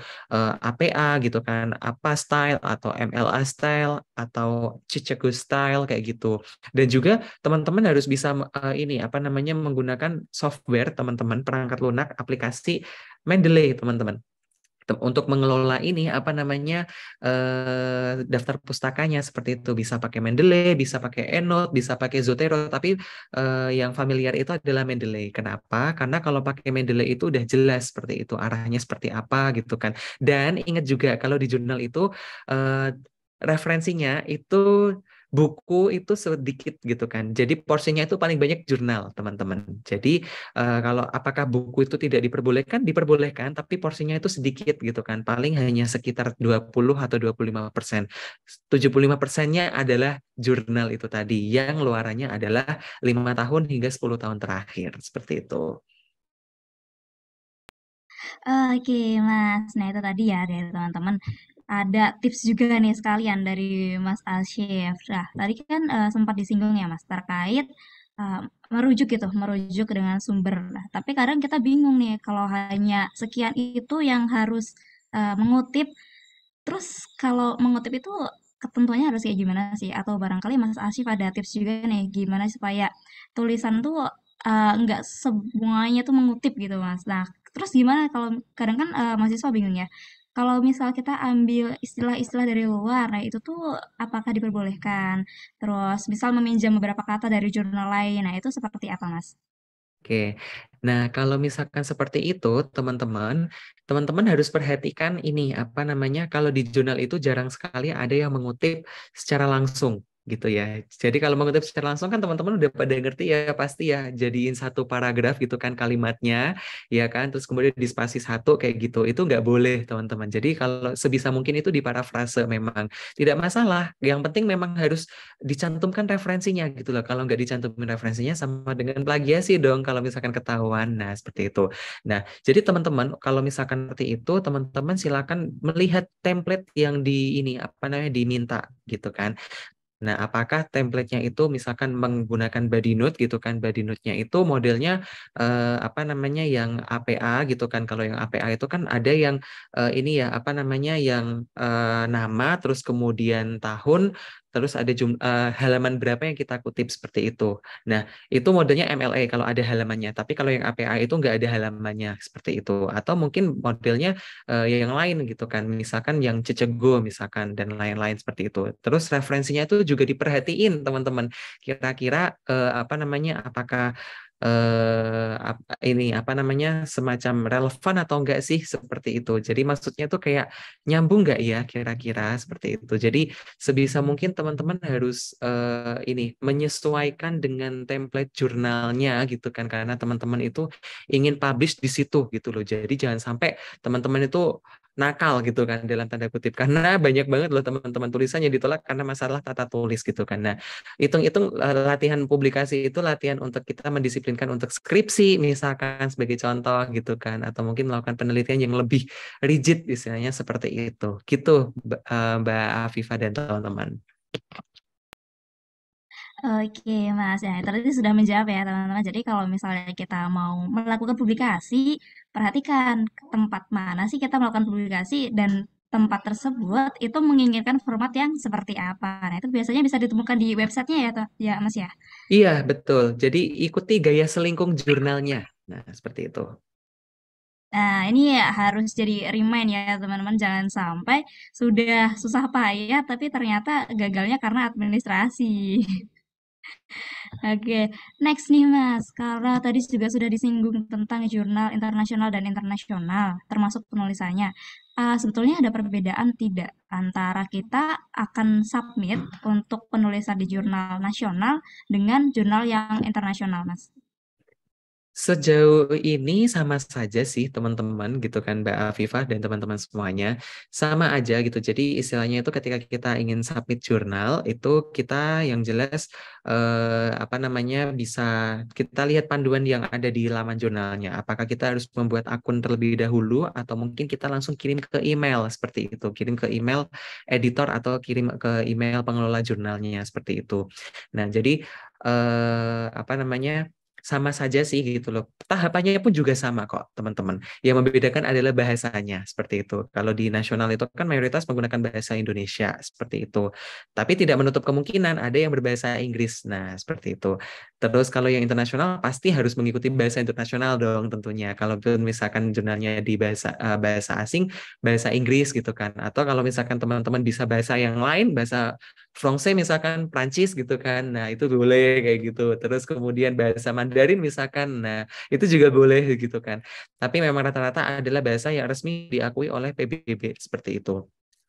Speaker 3: APA gitu kan, apa style atau MLA style atau Chicago style kayak gitu. Dan juga teman-teman harus bisa ini apa namanya, menggunakan software, teman-teman, perangkat lunak aplikasi Mendeley, teman-teman. Untuk mengelola ini apa namanya daftar pustakanya seperti itu, bisa pakai Mendeley, bisa pakai EndNote, bisa pakai Zotero, tapi yang familiar itu adalah Mendeley. Kenapa? Karena kalau pakai Mendeley itu udah jelas seperti itu, arahnya seperti apa gitu kan. Dan ingat juga kalau di jurnal itu eh, referensinya itu buku itu sedikit gitu kan. Jadi porsinya itu paling banyak jurnal, teman-teman. Jadi kalau apakah buku itu tidak diperbolehkan? Diperbolehkan, tapi porsinya itu sedikit gitu kan. Paling hanya sekitar 20 atau 25%. 75%-nya adalah jurnal itu tadi, yang luarannya adalah 5 tahun hingga 10 tahun terakhir. Seperti itu.
Speaker 1: Oke, Mas. Nah, itu tadi ya dari teman-teman. Ada tips juga nih sekalian dari Mas Asyif. Nah, tadi kan sempat disinggung ya, Mas, terkait eh, merujuk gitu, merujuk dengan sumber. Nah, tapi kadang kita bingung nih kalau hanya sekian itu yang harus mengutip. Terus kalau mengutip itu ketentuannya harus kayak gimana sih? Atau barangkali Mas Asyif ada tips juga nih, gimana supaya tulisan tuh nggak semuanya tuh mengutip gitu Mas. Nah, terus gimana kalau kadang kan mahasiswa bingung ya. Kalau misal kita ambil istilah-istilah dari luar, nah itu tuh apakah diperbolehkan? Terus misal meminjam beberapa kata dari jurnal lain, nah itu seperti apa Mas?
Speaker 3: Oke, nah kalau misalkan seperti itu, teman-teman harus perhatikan ini apa namanya, kalau di jurnal itu jarang sekali ada yang mengutip secara langsung gitu ya. Jadi kalau mengutip secara langsung kan teman-teman udah pada ngerti ya pasti ya, jadiin satu paragraf gitu kan kalimatnya, ya kan, terus kemudian di spasi satu kayak gitu, itu nggak boleh teman-teman. Jadi kalau sebisa mungkin itu diparafrase memang tidak masalah. Yang penting memang harus dicantumkan referensinya gitu loh. Kalau nggak dicantumin referensinya sama dengan plagiasi dong kalau misalkan ketahuan. Nah, seperti itu. Nah, jadi teman-teman kalau misalkan seperti itu, teman-teman silakan melihat template yang di ini apa namanya diminta gitu kan. Nah, apakah template-nya itu misalkan menggunakan body note gitu kan? Body note-nya itu modelnya apa namanya yang APA gitu kan? Kalau yang APA itu kan ada yang ini ya apa namanya yang nama terus kemudian tahun terus ada halaman berapa yang kita kutip seperti itu. Nah, itu modelnya MLA kalau ada halamannya. Tapi kalau yang APA itu nggak ada halamannya seperti itu. Atau mungkin modelnya yang lain gitu kan, misalkan yang Cecego misalkan dan lain-lain seperti itu. Terus referensinya itu juga diperhatiin teman-teman. Kira-kira apa namanya, apakah ini apa namanya semacam relevan atau enggak sih seperti itu. Jadi maksudnya tuh kayak nyambung nggak ya kira-kira seperti itu. Jadi sebisa mungkin teman-teman harus ini menyesuaikan dengan template jurnalnya gitu kan karena teman-teman itu ingin publish di situ gitu loh. Jadi jangan sampai teman-teman itu nakal gitu kan dalam tanda kutip karena banyak banget loh teman-teman tulisannya ditolak karena masalah tata tulis gitu kan. Nah, hitung-hitung latihan publikasi itu latihan untuk kita mendisiplinkan untuk skripsi misalkan sebagai contoh gitu kan atau mungkin melakukan penelitian yang lebih rigid istilahnya seperti itu. Gitu Mbak Afifah dan teman-teman.
Speaker 1: Oke, Mas. Ya, tadi sudah menjawab ya, teman-teman. Jadi kalau misalnya kita mau melakukan publikasi, perhatikan tempat mana sih kita melakukan publikasi dan tempat tersebut itu menginginkan format yang seperti apa. Nah, itu biasanya bisa ditemukan di websitenya ya, ya, Mas ya.
Speaker 3: Iya, betul. Jadi ikuti gaya selingkung jurnalnya. Nah, seperti itu.
Speaker 1: Nah, ini ya harus jadi remind ya, teman-teman. Jangan sampai sudah susah payah, tapi ternyata gagalnya karena administrasi. Oke, next nih Mas, karena tadi juga sudah disinggung tentang jurnal internasional dan internasional, termasuk penulisannya. Sebetulnya ada perbedaan tidak antara kita akan submit untuk penulisan di jurnal nasional dengan jurnal yang internasional, Mas?
Speaker 3: Sejauh ini sama saja sih teman-teman gitu kan Mbak Afifah dan teman-teman semuanya sama aja gitu. Jadi istilahnya itu ketika kita ingin submit jurnal itu kita yang jelas apa namanya bisa kita lihat panduan yang ada di laman jurnalnya. Apakah kita harus membuat akun terlebih dahulu atau mungkin kita langsung kirim ke email seperti itu, kirim ke email editor atau kirim ke email pengelola jurnalnya seperti itu. Nah, jadi apa namanya sama saja sih gitu loh. Tahapannya pun juga sama kok, teman-teman. Yang membedakan adalah bahasanya, seperti itu. Kalau di nasional itu kan mayoritas menggunakan bahasa Indonesia, seperti itu. Tapi tidak menutup kemungkinan ada yang berbahasa Inggris. Nah, seperti itu. Terus kalau yang internasional pasti harus mengikuti bahasa internasional dong tentunya. Kalau misalkan jurnalnya di bahasa asing, bahasa Inggris gitu kan. Atau kalau misalkan teman-teman bisa bahasa yang lain, bahasa Fransai misalkan Prancis gitu kan. Nah, itu boleh kayak gitu. Terus kemudian bahasa Mandarin misalkan. Nah, itu juga boleh gitu kan. Tapi memang rata-rata adalah bahasa yang resmi diakui oleh PBB seperti itu.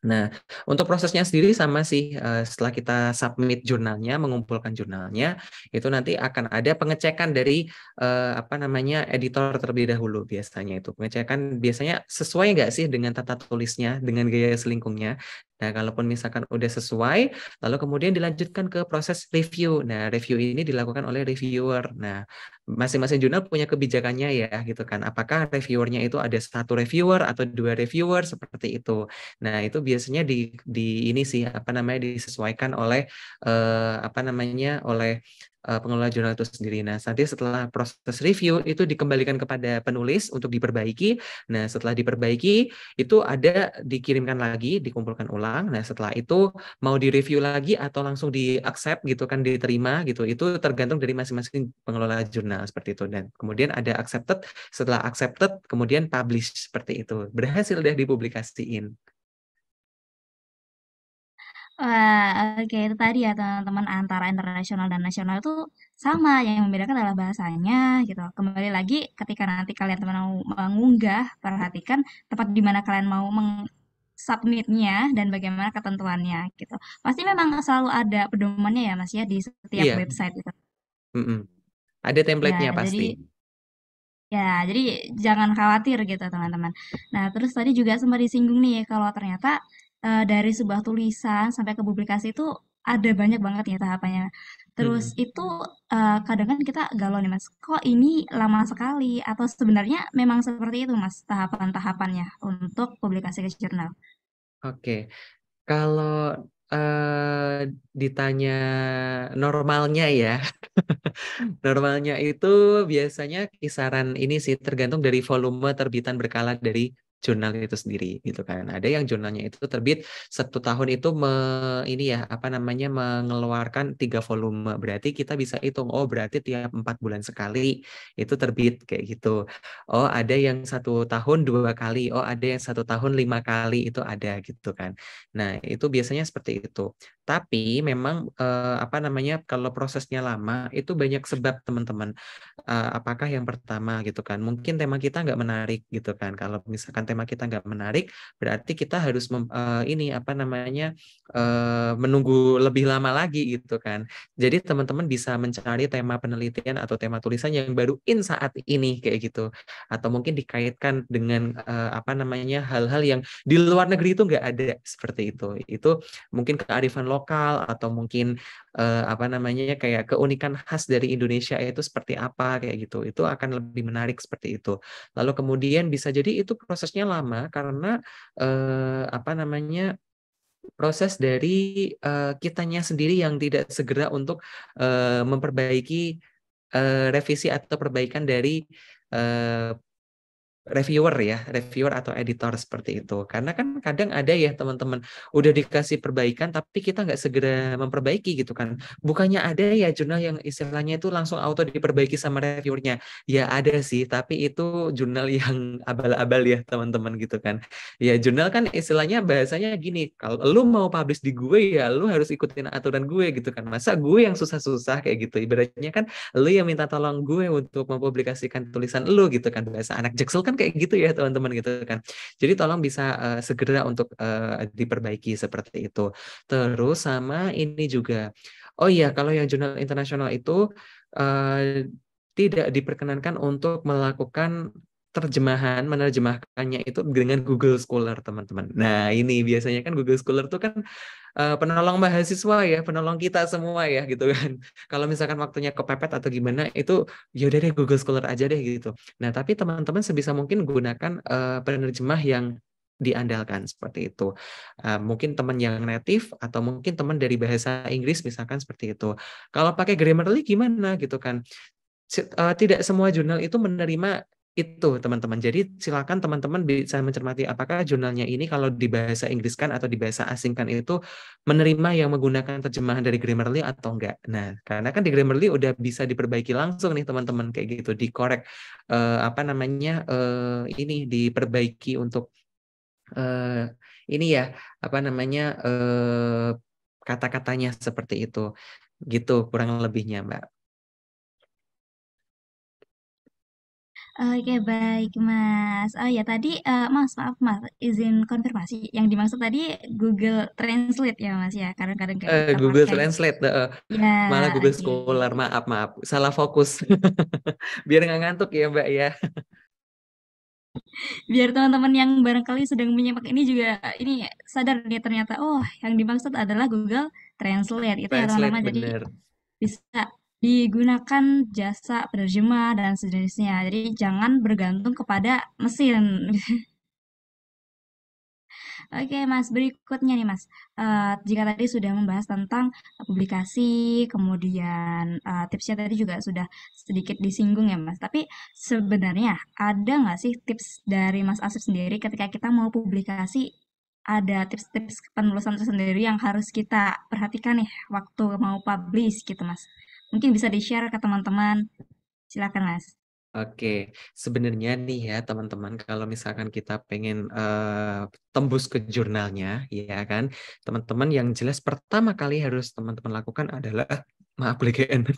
Speaker 3: Nah, untuk prosesnya sendiri sama sih. Setelah kita submit jurnalnya, mengumpulkan jurnalnya, itu nanti akan ada pengecekan dari apa namanya editor terlebih dahulu biasanya itu. Pengecekan biasanya sesuai nggak sih dengan tata tulisnya, dengan gaya selingkungnya. Nah, kalaupun misalkan udah sesuai, lalu kemudian dilanjutkan ke proses review. Nah, review ini dilakukan oleh reviewer. Nah, masing-masing jurnal punya kebijakannya ya gitu kan. Apakah reviewernya itu ada satu reviewer atau dua reviewer seperti itu. Nah, itu biasanya di ini sih apa namanya disesuaikan oleh apa namanya oleh pengelola jurnal itu sendiri. Nah, nanti setelah proses review itu dikembalikan kepada penulis untuk diperbaiki. Nah, setelah diperbaiki itu ada dikirimkan lagi, dikumpulkan ulang. Nah, setelah itu mau direview lagi atau langsung di-accept gitu kan diterima gitu. Itu tergantung dari masing-masing pengelola jurnal seperti itu. Dan kemudian ada accepted, setelah accepted kemudian publish seperti itu. Berhasil deh dipublikasiin.
Speaker 1: Wah, oke itu tadi ya teman-teman antara internasional dan nasional itu sama, yang membedakan adalah bahasanya gitu. Kembali lagi ketika nanti kalian teman mau mengunggah, perhatikan tempat di mana kalian mau submitnya dan bagaimana ketentuannya gitu. Pasti memang selalu ada pedomannya ya Mas ya di setiap
Speaker 3: Iya,
Speaker 1: website gitu.
Speaker 3: mm-mm. Ada template-nya
Speaker 1: Ya,
Speaker 3: pasti.
Speaker 1: jadi jangan khawatir gitu teman-teman. Nah, terus tadi juga sempat disinggung nih kalau ternyata dari sebuah tulisan sampai ke publikasi itu ada banyak banget ya tahapannya. Terus
Speaker 3: Mm-mm.
Speaker 1: itu kadang kan kita galau nih Mas, kok ini lama sekali? Atau sebenarnya memang seperti itu Mas tahapan-tahapannya untuk publikasi ke jurnal?
Speaker 3: Oke, kalau ditanya normalnya ya, normalnya itu biasanya kisaran ini sih tergantung dari volume terbitan berkala dari jurnal itu sendiri gitu kan. Ada yang jurnalnya itu terbit 1 tahun itu ini ya apa namanya mengeluarkan 3 volume. Berarti kita bisa hitung oh berarti tiap 4 bulan sekali itu terbit kayak gitu. Oh ada yang 1 tahun 2 kali. Oh ada yang 1 tahun 5 kali itu ada gitu kan. Nah itu biasanya seperti itu. Tapi memang apa namanya kalau prosesnya lama itu banyak sebab teman-teman. Apakah yang pertama gitu kan? Mungkin tema kita nggak menarik gitu kan. Kalau misalkan tema kita nggak menarik, berarti kita harus ini apa namanya menunggu lebih lama lagi gitu kan. Jadi teman-teman bisa mencari tema penelitian atau tema tulisan yang baru in saat ini kayak gitu. Atau mungkin dikaitkan dengan apa namanya hal-hal yang di luar negeri itu nggak ada seperti itu. Itu mungkin kearifan lokal atau mungkin apa namanya kayak keunikan khas dari Indonesia itu seperti apa kayak gitu. Itu akan lebih menarik seperti itu. Lalu kemudian bisa jadi itu prosesnya lama karena apa namanya proses dari kitanya sendiri yang tidak segera untuk memperbaiki revisi atau perbaikan dari eh, reviewer atau editor seperti itu. Karena kan kadang ada ya teman-teman udah dikasih perbaikan tapi kita nggak segera memperbaiki gitu kan. Bukannya ada ya jurnal yang istilahnya itu langsung auto diperbaiki sama reviewernya. Ya ada sih, tapi itu jurnal yang abal-abal ya teman-teman gitu kan. Ya jurnal kan istilahnya bahasanya gini, kalau lu mau publish di gue ya lu harus ikutin aturan gue gitu kan. Masa gue yang susah-susah kayak gitu. Ibaratnya kan lu yang minta tolong gue untuk mempublikasikan tulisan lu gitu kan, bahasa anak Jaksel kan kayak gitu ya teman-teman gitu kan. Jadi tolong bisa segera untuk diperbaiki seperti itu. Terus sama ini juga, oh iya kalau yang jurnal internasional itu uh, tidak diperkenankan untuk melakukan menerjemahkannya itu dengan Google Scholar teman-teman. Nah ini biasanya kan Google Scholar tuh kan penolong mahasiswa ya, penolong kita semua ya gitu kan. Kalau misalkan waktunya kepepet atau gimana itu ya udah deh Google Scholar aja deh gitu. Nah, tapi teman-teman sebisa mungkin gunakan penerjemah yang diandalkan seperti itu. Mungkin teman yang native atau mungkin teman dari bahasa Inggris misalkan seperti itu. Kalau pakai Grammarly gimana gitu kan? Tidak semua jurnal itu menerima Itu teman-teman. Jadi silakan teman-teman bisa mencermati apakah jurnalnya ini kalau di bahasa Inggriskan atau di bahasa asingkan itu menerima yang menggunakan terjemahan dari Grammarly atau enggak. Nah, karena kan di Grammarly udah bisa diperbaiki langsung nih teman-teman kayak gitu, dikorek apa namanya ini diperbaiki untuk ini ya apa namanya kata-katanya seperti itu. Gitu kurang lebihnya, Mbak.
Speaker 1: Oke, baik, Mas. Oh ya, tadi, Mas, maaf, Mas, izin konfirmasi. Yang dimaksud tadi Google Translate ya, Mas, ya? Kadang-kadang kayak kita
Speaker 3: Google
Speaker 1: pakai.
Speaker 3: Translate,
Speaker 1: Ya,
Speaker 3: malah Google
Speaker 1: oke.
Speaker 3: Scholar, maaf, salah fokus. Biar nggak ngantuk ya Mbak ya.
Speaker 1: Biar teman-teman yang barangkali sedang menyimak ini juga ini sadar nih ternyata, oh, yang dimaksud adalah Google Translate. Itu ya,
Speaker 3: Translate
Speaker 1: teman-teman. Jadi
Speaker 3: bener.
Speaker 1: bisa digunakan jasa penerjemah dan sejenisnya. Jadi jangan bergantung kepada mesin. Oke, Mas, berikutnya nih, Mas. Jika tadi sudah membahas tentang publikasi, kemudian tipsnya tadi juga sudah sedikit disinggung ya, Mas. Tapi sebenarnya ada nggak sih tips dari Mas Asif sendiri ketika kita mau publikasi? Ada tips-tips penulisan tersendiri yang harus kita perhatikan nih waktu mau publish gitu, Mas. Mungkin bisa di-share ke teman-teman. Silakan, Mas.
Speaker 3: Oke, sebenarnya nih ya teman-teman, kalau misalkan kita pengen tembus ke jurnalnya, ya kan, teman-teman yang jelas pertama kali harus teman-teman lakukan adalah maaf BGN,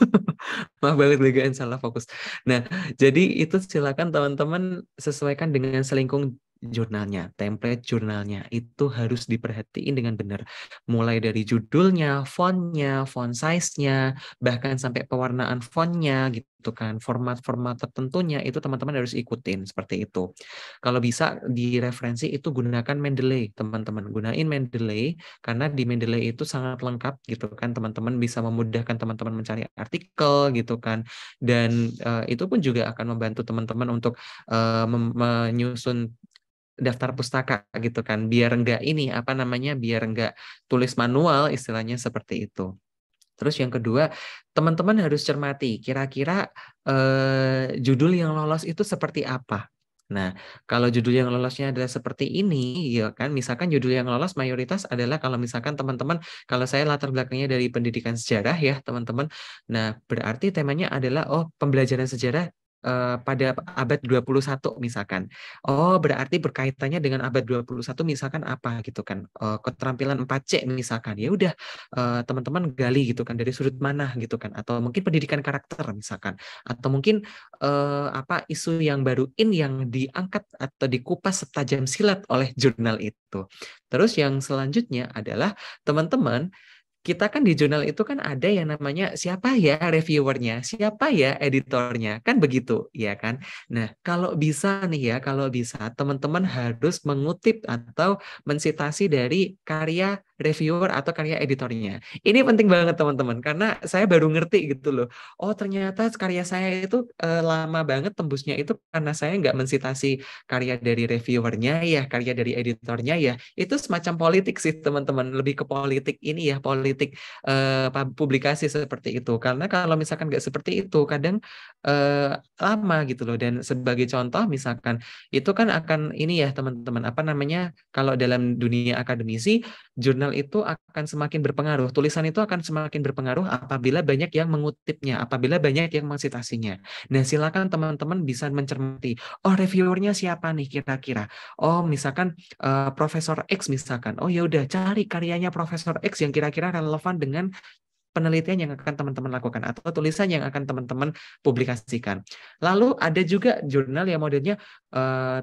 Speaker 3: maaf banget BGN salah fokus. Nah, jadi itu silakan teman-teman sesuaikan dengan selingkung jurnalnya, template jurnalnya itu harus diperhatiin dengan benar. Mulai dari judulnya, fontnya, font size-nya, bahkan sampai pewarnaan fontnya gitu kan, format-format tertentunya itu teman-teman harus ikutin seperti itu. Kalau bisa di referensi itu gunakan Mendeley, teman-teman. Gunain Mendeley karena di Mendeley itu sangat lengkap gitu kan, teman-teman bisa memudahkan teman-teman mencari artikel gitu kan. Dan itu pun juga akan membantu teman-teman untuk menyusun daftar pustaka gitu kan, biar enggak ini apa namanya, biar enggak tulis manual istilahnya seperti itu. Terus yang kedua, teman-teman harus cermati kira-kira judul yang lolos itu seperti apa. Nah, kalau judul yang lolosnya adalah seperti ini, ya kan, misalkan judul yang lolos mayoritas adalah kalau misalkan teman-teman, kalau saya latar belakangnya dari pendidikan sejarah ya, teman-teman. Nah, berarti temanya adalah pembelajaran sejarah pada abad 21 misalkan. Oh, berarti berkaitannya dengan abad 21 misalkan apa gitu kan. Keterampilan 4C misalkan. Ya udah teman-teman gali gitu kan dari sudut mana gitu kan, atau mungkin pendidikan karakter misalkan, atau mungkin apa isu yang baru yang diangkat atau dikupas setajam silat oleh jurnal itu. Terus yang selanjutnya adalah teman-teman, kita kan di jurnal itu kan ada yang namanya siapa ya reviewernya, siapa ya editornya, kan begitu, ya kan? Nah, kalau bisa nih ya, kalau bisa teman-teman harus mengutip atau mensitasi dari karya reviewer atau karya editornya. Ini penting banget teman-teman, karena saya baru ngerti gitu loh. Oh, ternyata karya saya itu lama banget tembusnya itu karena saya nggak mensitasi karya dari reviewernya ya, karya dari editornya ya. Itu semacam politik sih teman-teman, lebih ke politik ini ya, politik publikasi seperti itu. Karena kalau misalkan nggak seperti itu, kadang lama gitu loh. Dan sebagai contoh, misalkan itu kan akan ini ya teman-teman, apa namanya? Kalau dalam dunia akademisi, jurnal itu akan semakin berpengaruh. Tulisan itu akan semakin berpengaruh apabila banyak yang mengutipnya, apabila banyak yang mensitasinya. Nah, silakan teman-teman bisa mencermati. Oh, reviewernya siapa nih kira-kira? Oh, misalkan Profesor X misalkan. Oh ya udah cari karyanya Profesor X yang kira-kira relevan dengan penelitian yang akan teman-teman lakukan atau tulisan yang akan teman-teman publikasikan. Lalu ada juga jurnal yang modelnya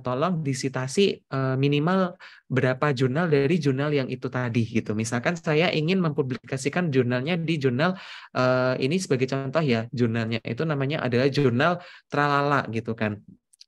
Speaker 3: tolong disitasi minimal berapa jurnal dari jurnal yang itu tadi gitu. Misalkan saya ingin mempublikasikan jurnalnya di jurnal ini sebagai contoh ya, jurnalnya itu namanya adalah jurnal Tralala gitu kan.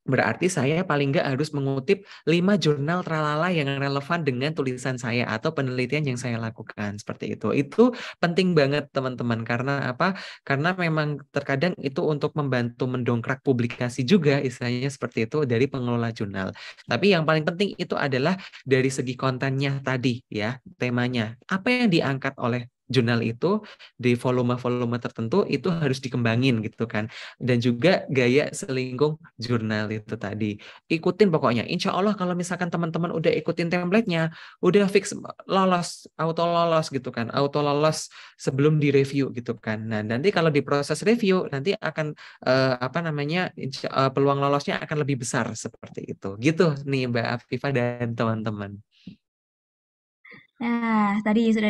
Speaker 3: Berarti saya paling nggak harus mengutip 5 jurnal tralala yang relevan dengan tulisan saya atau penelitian yang saya lakukan. Seperti itu. Itu penting banget teman-teman. Karena apa? Karena memang terkadang itu untuk membantu mendongkrak publikasi juga, istilahnya seperti itu dari pengelola jurnal. Tapi yang paling penting itu adalah dari segi kontennya tadi ya, temanya. Apa yang diangkat oleh jurnal itu di volume-volume tertentu itu harus dikembangin gitu kan. Dan juga gaya selingkuh jurnal itu tadi. Ikutin pokoknya. Insya Allah kalau misalkan teman-teman udah ikutin template-nya, udah fix lolos, auto lolos gitu kan. Auto lolos sebelum direview gitu kan. Nah, nanti kalau di proses review nanti akan peluang lolosnya akan lebih besar seperti itu. Gitu nih Mbak Afifah dan teman-teman.
Speaker 1: Nah, tadi sudah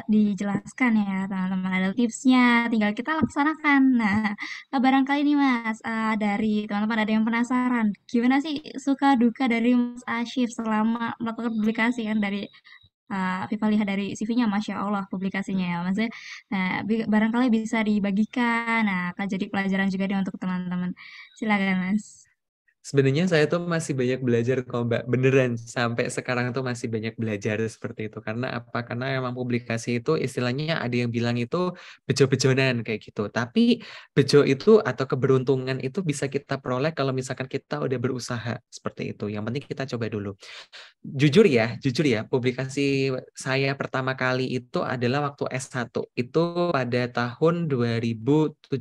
Speaker 1: dijelaskan ya teman-teman, ada tipsnya, tinggal kita laksanakan. Nah, barangkali nih Mas, dari teman-teman ada yang penasaran, gimana sih suka duka dari Mas Ashif selama melakukan publikasi kan dari Viva lihat dari CV-nya, Masya Allah publikasinya ya Mas ya. Nah, barangkali bisa dibagikan, nah akan jadi pelajaran juga nih untuk teman-teman. Silakan Mas.
Speaker 3: Sebenarnya saya tuh masih banyak belajar kok Mbak, beneran sampai sekarang tuh masih banyak belajar seperti itu. Karena apa? Karena memang publikasi itu istilahnya ada yang bilang itu bejo-bejonan kayak gitu. Tapi bejo itu atau keberuntungan itu bisa kita peroleh kalau misalkan kita udah berusaha seperti itu. Yang penting kita coba dulu. Jujur ya, publikasi saya pertama kali itu adalah waktu S1. Itu pada tahun 2017,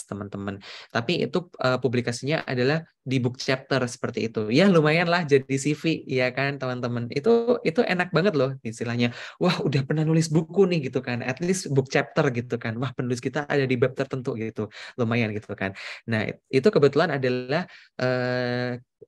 Speaker 3: teman-teman. Tapi itu publikasinya adalah di book chapter seperti itu. Ya lumayan lah jadi CV, ya kan teman-teman. Itu enak banget loh istilahnya. Wah, udah pernah nulis buku nih gitu kan. At least book chapter gitu kan. Wah, penulis kita ada di bab tertentu gitu. Lumayan gitu kan. Nah, itu kebetulan adalah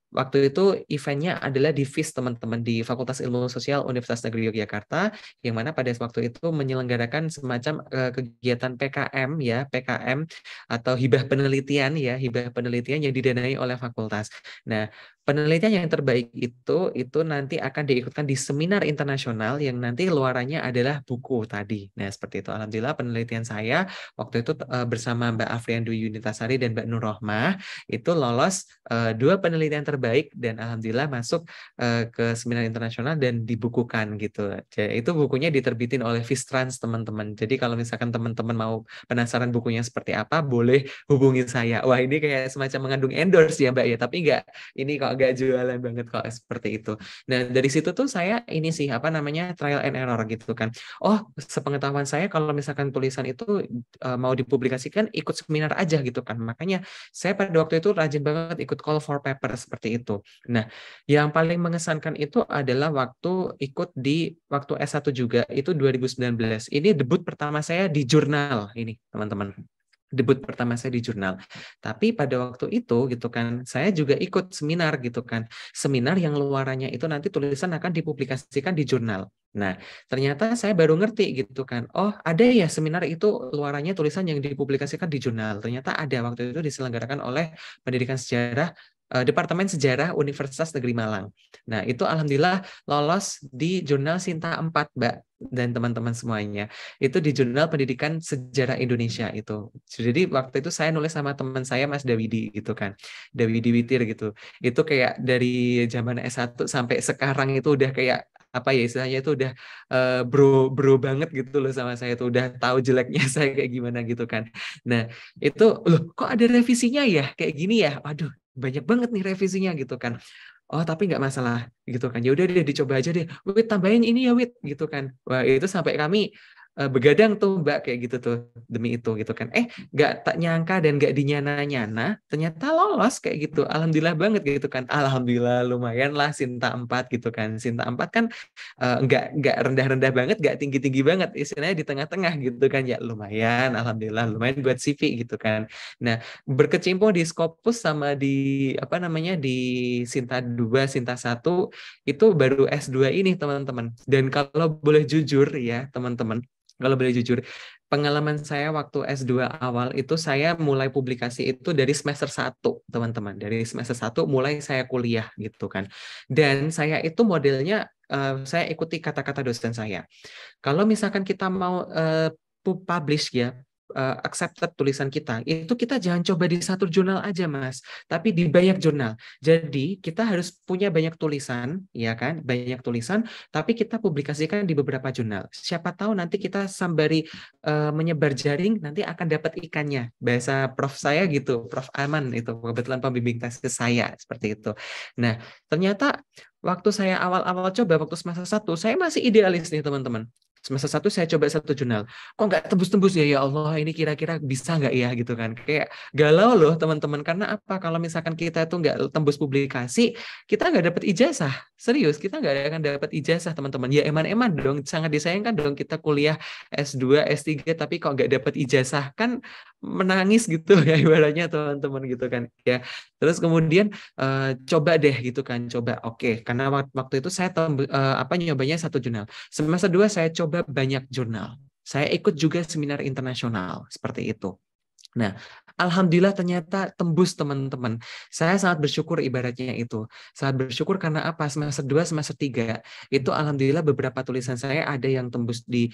Speaker 3: waktu itu eventnya adalah di FIS teman-teman, di Fakultas Ilmu Sosial Universitas Negeri Yogyakarta, yang mana pada waktu itu menyelenggarakan semacam kegiatan PKM ya, PKM atau hibah penelitian ya, hibah penelitian yang didanai oleh fakultas. Nah, penelitian yang terbaik itu nanti akan diikutkan di seminar internasional yang nanti luarannya adalah buku tadi. Nah, seperti itu. Alhamdulillah penelitian saya waktu itu bersama Mbak Afrian Dwi Yunitasari dan Mbak Nur Rohmah itu lolos 2 penelitian terbaik dan alhamdulillah masuk ke seminar internasional dan dibukukan gitu. Jadi itu bukunya diterbitin oleh Vistrans teman-teman. Jadi kalau misalkan teman-teman mau penasaran bukunya seperti apa, boleh hubungi saya. Wah, ini kayak semacam mengandung endorse ya Mbak ya, tapi ini kok nggak jualan banget kok seperti itu. Nah, dari situ tuh saya ini sih trial and error gitu kan. Oh, sepengetahuan saya kalau misalkan tulisan itu mau dipublikasikan ikut seminar aja gitu kan. Makanya saya pada waktu itu rajin banget ikut call for paper seperti itu. Nah, yang paling mengesankan itu adalah waktu S1 juga, itu 2019. Ini debut pertama saya di jurnal ini, teman-teman. Debut pertama saya di jurnal. Tapi pada waktu itu gitu kan, saya juga ikut seminar gitu kan. Seminar yang luarannya itu nanti tulisan akan dipublikasikan di jurnal. Nah, ternyata saya baru ngerti gitu kan. Oh, ada ya seminar itu luarannya tulisan yang dipublikasikan di jurnal. Ternyata ada, waktu itu diselenggarakan oleh Pendidikan Sejarah Departemen Sejarah Universitas Negeri Malang. Nah, itu alhamdulillah lolos di jurnal Sinta 4, Mbak, dan teman-teman semuanya. Itu di jurnal Pendidikan Sejarah Indonesia itu. Jadi waktu itu saya nulis sama teman saya Mas Dawidi gitu kan. Dawidi Witir gitu. Itu kayak dari zaman S1 sampai sekarang itu udah kayak apa ya istilahnya itu udah bro banget gitu loh sama saya, itu udah tahu jeleknya saya kayak gimana gitu kan. Nah, itu loh kok ada revisinya ya kayak gini ya. Waduh, banyak banget nih revisinya gitu kan. Oh, tapi nggak masalah gitu kan. Ya udah deh dicoba aja deh. Wit, tambahin ini ya Wit gitu kan. Wah, itu sampai kami begadang tuh Mbak kayak gitu tuh demi itu gitu kan. Nggak tak nyangka dan nggak dinyana-nyana, ternyata lolos kayak gitu. Alhamdulillah banget gitu kan. Alhamdulillah lumayan lah Sinta 4 gitu kan. Sinta 4 kan nggak rendah-rendah banget, nggak tinggi-tinggi banget. Istilahnya di tengah-tengah gitu kan. Ya lumayan, alhamdulillah lumayan buat CV gitu kan. Nah, berkecimpung di Scopus sama di Sinta 2, Sinta 1 itu baru S2 ini teman-teman. Dan kalau boleh jujur ya teman-teman, kalau boleh jujur, pengalaman saya waktu S2 awal itu saya mulai publikasi itu dari semester 1, teman-teman. Dari semester 1 mulai saya kuliah gitu kan. Dan saya itu modelnya saya ikuti kata-kata dosen saya. Kalau misalkan kita mau publish ya, accepted tulisan kita, itu kita jangan coba di satu jurnal aja Mas, tapi di banyak jurnal. Jadi kita harus punya banyak tulisan, ya kan, banyak tulisan, tapi kita publikasikan di beberapa jurnal. Siapa tahu nanti kita sembari menyebar jaring, nanti akan dapat ikannya. Bahasa Prof saya gitu, Prof Aman itu kebetulan pembimbing tesis saya seperti itu. Nah, ternyata waktu saya awal-awal coba waktu semester 1, saya masih idealis nih teman-teman. Semester 1 saya coba satu jurnal. Kok nggak tembus-tembus ya, ya Allah, ini kira-kira bisa nggak ya gitu kan. Kayak galau loh teman-teman. Karena apa? Kalau misalkan kita itu nggak tembus publikasi, kita nggak dapat ijazah. Serius, kita nggak akan dapat ijazah teman-teman. Ya eman-eman dong, sangat disayangkan dong kita kuliah S2, S3, tapi kok nggak dapat ijazah. Kan menangis gitu ya ibaratnya teman-teman gitu kan. Ya, terus kemudian coba deh gitu kan, coba oke. Karena waktu itu saya nyobanya satu jurnal. Semester 2 saya coba banyak jurnal. Saya ikut juga seminar internasional seperti itu. Nah, alhamdulillah ternyata tembus teman-teman. Saya sangat bersyukur ibaratnya itu. Sangat bersyukur karena apa? Semester 2, semester 3 itu alhamdulillah beberapa tulisan saya ada yang tembus di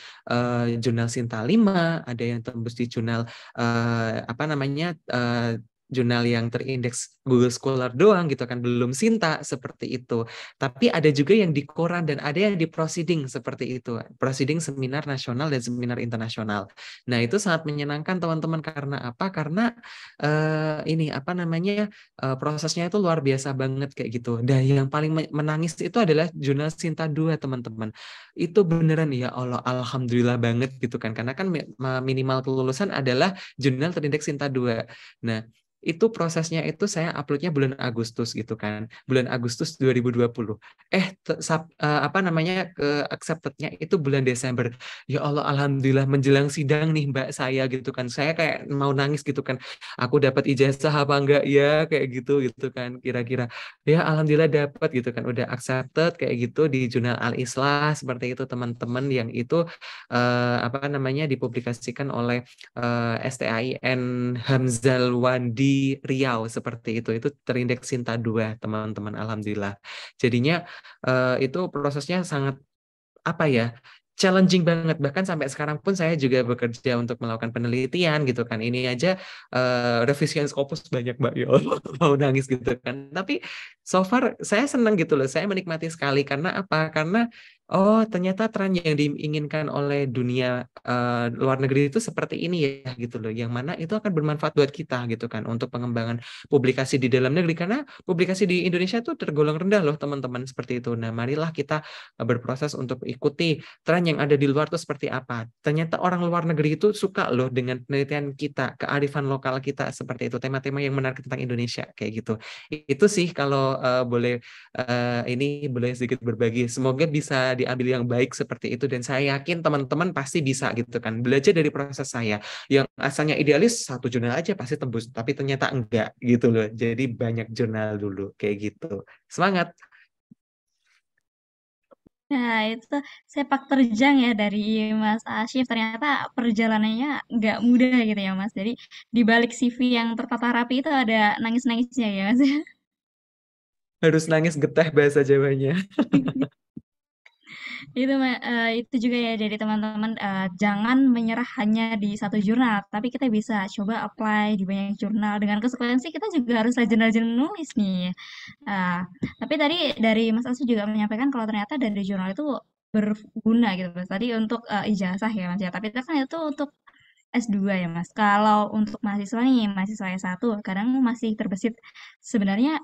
Speaker 3: jurnal Sinta 5, ada yang tembus di jurnal jurnal yang terindeks Google Scholar doang gitu kan, belum Sinta seperti itu. Tapi ada juga yang di koran dan ada yang di proceeding seperti itu. Proceeding seminar nasional dan seminar internasional. Nah, itu sangat menyenangkan teman-teman karena apa? Karena prosesnya itu luar biasa banget kayak gitu. Dan yang paling menangis itu adalah jurnal Sinta 2, teman-teman. Itu beneran ya Allah, alhamdulillah banget gitu kan. Karena kan minimal kelulusan adalah jurnal terindeks Sinta 2. Nah, itu prosesnya itu saya uploadnya bulan Agustus gitu kan, bulan Agustus 2020. Ke acceptednya itu bulan Desember. Ya Allah, alhamdulillah menjelang sidang nih Mbak saya gitu kan, saya kayak mau nangis gitu kan. Aku dapat ijazah apa enggak ya kayak gitu kan kira-kira. Ya alhamdulillah dapat gitu kan, udah accepted kayak gitu di Jurnal Al-Islah seperti itu teman-teman, yang itu dipublikasikan oleh STAIN Hamzal Wandi Riau seperti itu. Itu terindeks Sinta 2 teman-teman, alhamdulillah. Jadinya itu prosesnya sangat challenging banget. Bahkan sampai sekarang pun saya juga bekerja untuk melakukan penelitian gitu kan. Ini aja revisi Scopus banyak Mbak, ya Allah, mau nangis gitu kan. Tapi so far saya senang gitu loh. Saya menikmati sekali karena apa? Karena ternyata tren yang diinginkan oleh dunia luar negeri itu seperti ini ya gitu loh. Yang mana itu akan bermanfaat buat kita gitu kan untuk pengembangan publikasi di dalam negeri, karena publikasi di Indonesia itu tergolong rendah loh teman-teman seperti itu. Nah, marilah kita berproses untuk ikuti tren yang ada di luar itu seperti apa. Ternyata orang luar negeri itu suka loh dengan penelitian kita, kearifan lokal kita seperti itu, tema-tema yang menarik tentang Indonesia kayak gitu. Itu sih kalau boleh sedikit berbagi. Semoga bisa diambil yang baik seperti itu, dan saya yakin teman-teman pasti bisa gitu kan. Belajar dari proses saya. Yang asalnya idealis satu jurnal aja pasti tembus, tapi ternyata enggak gitu loh. Jadi banyak jurnal dulu kayak gitu. Semangat.
Speaker 1: Nah, itu sepak terjang ya dari Mas Asyif. Ternyata perjalanannya nggak mudah gitu ya, Mas. Jadi di balik CV yang tertata rapi itu ada nangis-nangisnya ya, Mas.
Speaker 3: Harus nangis geteh bahasa Jawanya.
Speaker 1: Itu juga ya, jadi teman-teman jangan menyerah hanya di satu jurnal, tapi kita bisa coba apply di banyak jurnal. Dengan konsekuensi kita juga harus rajin-rajin menulis nih. Uh, tapi tadi dari Mas Asu juga menyampaikan kalau ternyata dari jurnal itu berguna gitu Mas. Tadi untuk ijazah ya Mas ya, tapi itu kan itu untuk S2 ya Mas. Kalau untuk mahasiswa nih, mahasiswa S1 kadang masih terbesit sebenarnya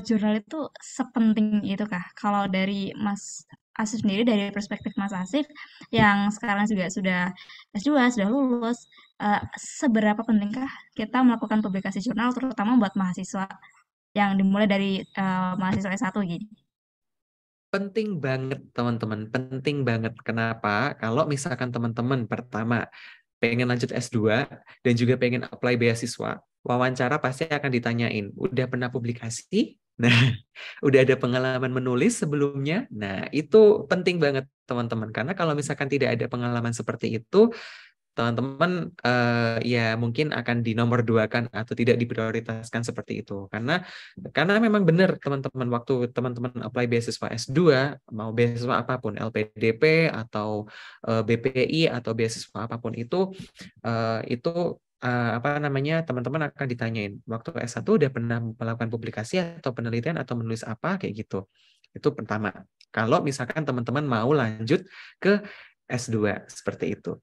Speaker 1: jurnal itu sepenting itu kah? Kalau dari Mas Asif sendiri, dari perspektif Mas Asif yang sekarang juga sudah S2, sudah lulus, seberapa pentingkah kita melakukan publikasi jurnal terutama buat mahasiswa yang dimulai dari mahasiswa S1 gini?
Speaker 3: Penting banget teman-teman, penting banget. Kenapa? Kalau misalkan teman-teman pertama pengen lanjut S2 dan juga pengen apply beasiswa, wawancara pasti akan ditanyain, udah pernah publikasi? Nah, udah ada pengalaman menulis sebelumnya? Nah, itu penting banget teman-teman. Karena kalau misalkan tidak ada pengalaman seperti itu, teman-teman ya mungkin akan dinomor duakan atau tidak diprioritaskan seperti itu. Karena memang benar teman-teman, waktu teman-teman apply beasiswa S2, mau beasiswa apapun, LPDP atau BPI atau beasiswa apapun itu teman-teman akan ditanyain waktu S1 udah pernah melakukan publikasi atau penelitian atau menulis apa kayak gitu. Itu pertama. Kalau misalkan teman-teman mau lanjut ke S2 seperti itu.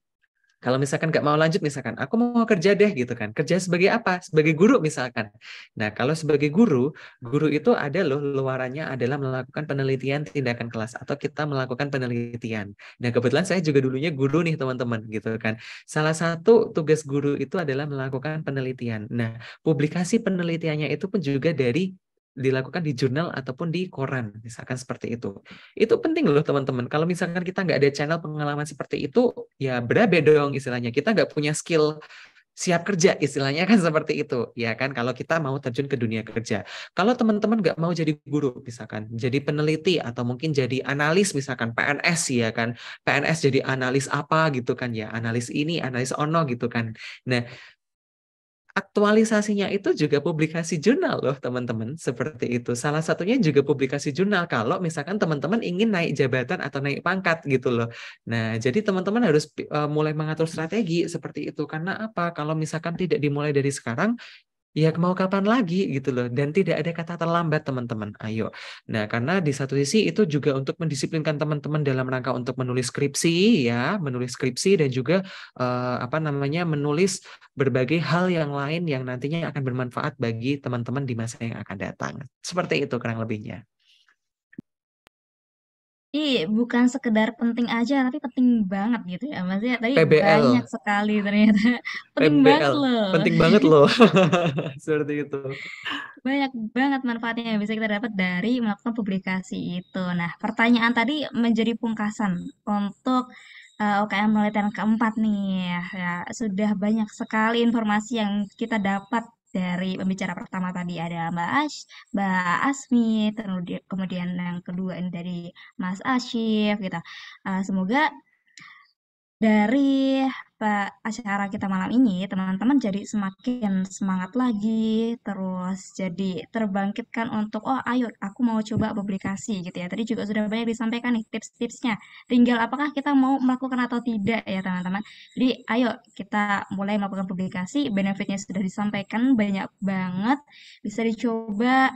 Speaker 3: Kalau misalkan nggak mau lanjut, misalkan aku mau kerja deh gitu kan. Kerja sebagai apa? Sebagai guru misalkan. Nah, kalau sebagai guru, guru itu ada loh luarannya adalah melakukan penelitian tindakan kelas atau kita melakukan penelitian. Nah, kebetulan saya juga dulunya guru nih teman-teman gitu kan. Salah satu tugas guru itu adalah melakukan penelitian. Nah, publikasi penelitiannya itu pun juga dilakukan di jurnal ataupun di koran, misalkan seperti itu. Itu penting loh teman-teman. Kalau misalkan kita nggak ada channel pengalaman seperti itu, ya berabe dong istilahnya. Kita nggak punya skill siap kerja istilahnya kan seperti itu. Ya kan kalau kita mau terjun ke dunia kerja. Kalau teman-teman nggak mau jadi guru, misalkan jadi peneliti atau mungkin jadi analis, misalkan PNS ya kan. PNS jadi analis apa gitu kan ya. Analis ini, analis ono gitu kan. Nah, aktualisasinya itu juga publikasi jurnal loh teman-teman, seperti itu. Salah satunya juga publikasi jurnal kalau misalkan teman-teman ingin naik jabatan atau naik pangkat gitu loh. Nah, jadi teman-teman harus mulai mengatur strategi seperti itu. Karena apa? Kalau misalkan tidak dimulai dari sekarang, ya mau kapan lagi gitu loh. Dan tidak ada kata terlambat teman-teman. Ayo. Nah, karena di satu sisi itu juga untuk mendisiplinkan teman-teman dalam rangka untuk menulis skripsi ya, menulis skripsi dan juga apa namanya menulis berbagai hal yang lain yang nantinya akan bermanfaat bagi teman-teman di masa yang akan datang. Seperti itu kurang lebihnya.
Speaker 1: Bukan sekedar penting aja, tapi penting banget gitu ya. Maksudnya tadi banyak
Speaker 3: PBL,
Speaker 1: sekali ternyata. Penting banget
Speaker 3: PBL,
Speaker 1: loh.
Speaker 3: penting banget loh. Seperti itu.
Speaker 1: Banyak banget manfaatnya yang bisa kita dapat dari melakukan publikasi itu. Nah, pertanyaan tadi menjadi pungkasan untuk UKM penelitian keempat nih. Ya, sudah banyak sekali informasi yang kita dapat dari pembicara pertama tadi ada Mbak Asmi, kemudian yang kedua ini dari Mas Asyif gitu. Semoga dari acara kita malam ini, teman-teman jadi semakin semangat lagi, terus jadi terbangkitkan untuk, oh ayo aku mau coba publikasi gitu ya. Tadi juga sudah banyak disampaikan nih tips-tipsnya. Tinggal apakah kita mau melakukan atau tidak ya teman-teman. Jadi ayo kita mulai melakukan publikasi, benefitnya sudah disampaikan banyak banget, bisa dicoba,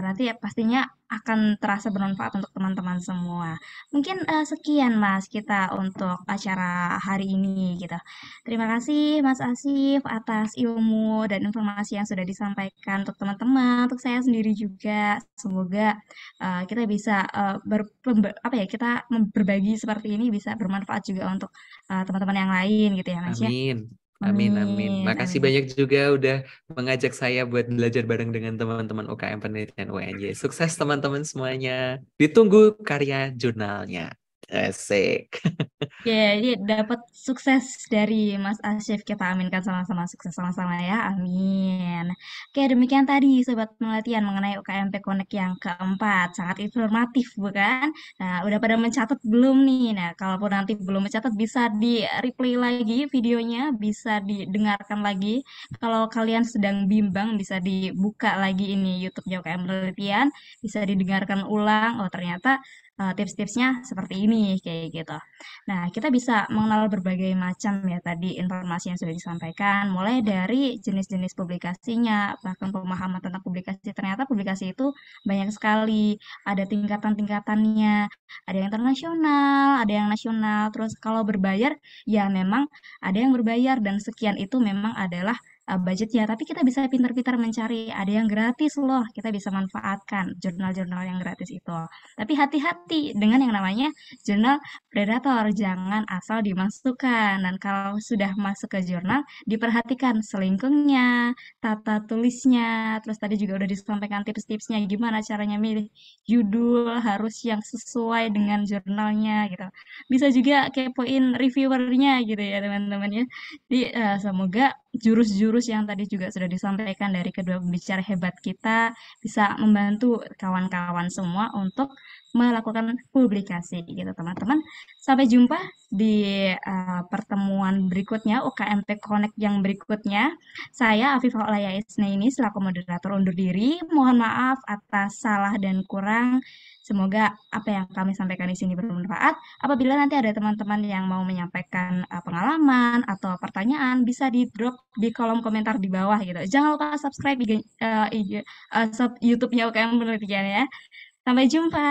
Speaker 1: nanti ya pastinya akan terasa bermanfaat untuk teman-teman semua. Mungkin sekian Mas kita untuk acara hari ini gitu. Terima kasih Mas Asif atas ilmu dan informasi yang sudah disampaikan untuk teman-teman, untuk saya sendiri juga. Semoga kita bisa apa ya kita berbagi seperti ini bisa bermanfaat juga untuk teman-teman yang lain gitu ya Mas ya.
Speaker 3: Amin. Amin, amin.
Speaker 1: Amin,
Speaker 3: Makasih
Speaker 1: amin.
Speaker 3: banyak juga udah mengajak saya buat belajar bareng dengan teman-teman UKM Penelitian UNJ. Sukses teman-teman semuanya. Ditunggu karya jurnalnya. Asik.
Speaker 1: Oke, jadi dapat sukses dari Mas Asyif. Kita aminkan sama-sama sukses sama-sama ya. Amin. Oke, demikian tadi Sobat Penelitian mengenai UKMP Connect yang keempat. Sangat informatif, bukan? Nah, udah pada mencatat belum nih? Nah, kalaupun nanti belum mencatat, bisa di-replay lagi videonya, bisa didengarkan lagi. Kalau kalian sedang bimbang, bisa dibuka lagi ini YouTube-nya UKM Penelitian, bisa didengarkan ulang. Oh, ternyata tips-tipsnya seperti ini, kayak gitu. Nah, kita bisa mengenal berbagai macam ya tadi informasi yang sudah disampaikan, mulai dari jenis-jenis publikasinya, bahkan pemahaman tentang publikasi. Ternyata publikasi itu banyak sekali, ada tingkatan-tingkatannya, ada yang internasional, ada yang nasional. Terus kalau berbayar, ya memang ada yang berbayar dan sekian itu memang adalah budgetnya. Tapi kita bisa pintar-pintar mencari, ada yang gratis loh, kita bisa manfaatkan jurnal-jurnal yang gratis itu. Tapi hati-hati dengan yang namanya jurnal predator, jangan asal dimasukkan. Dan kalau sudah masuk ke jurnal, diperhatikan selingkungnya, tata tulisnya, terus tadi juga udah disampaikan tips-tipsnya gimana caranya milih judul harus yang sesuai dengan jurnalnya gitu. Bisa juga kepoin reviewernya gitu ya teman-teman ya. Jadi semoga jurus-jurus yang tadi juga sudah disampaikan dari kedua pembicara hebat kita bisa membantu kawan-kawan semua untuk melakukan publikasi gitu teman-teman. Sampai jumpa di pertemuan berikutnya UKMP Connect yang berikutnya. Saya Afifah Olaya Isna selaku moderator undur diri. Mohon maaf atas salah dan kurang. Semoga apa yang kami sampaikan di sini bermanfaat. Apabila nanti ada teman-teman yang mau menyampaikan pengalaman atau pertanyaan, bisa di-drop di kolom komentar di bawah gitu. Jangan lupa subscribe YouTube-nya UKM Penelitian ya. Sampai jumpa.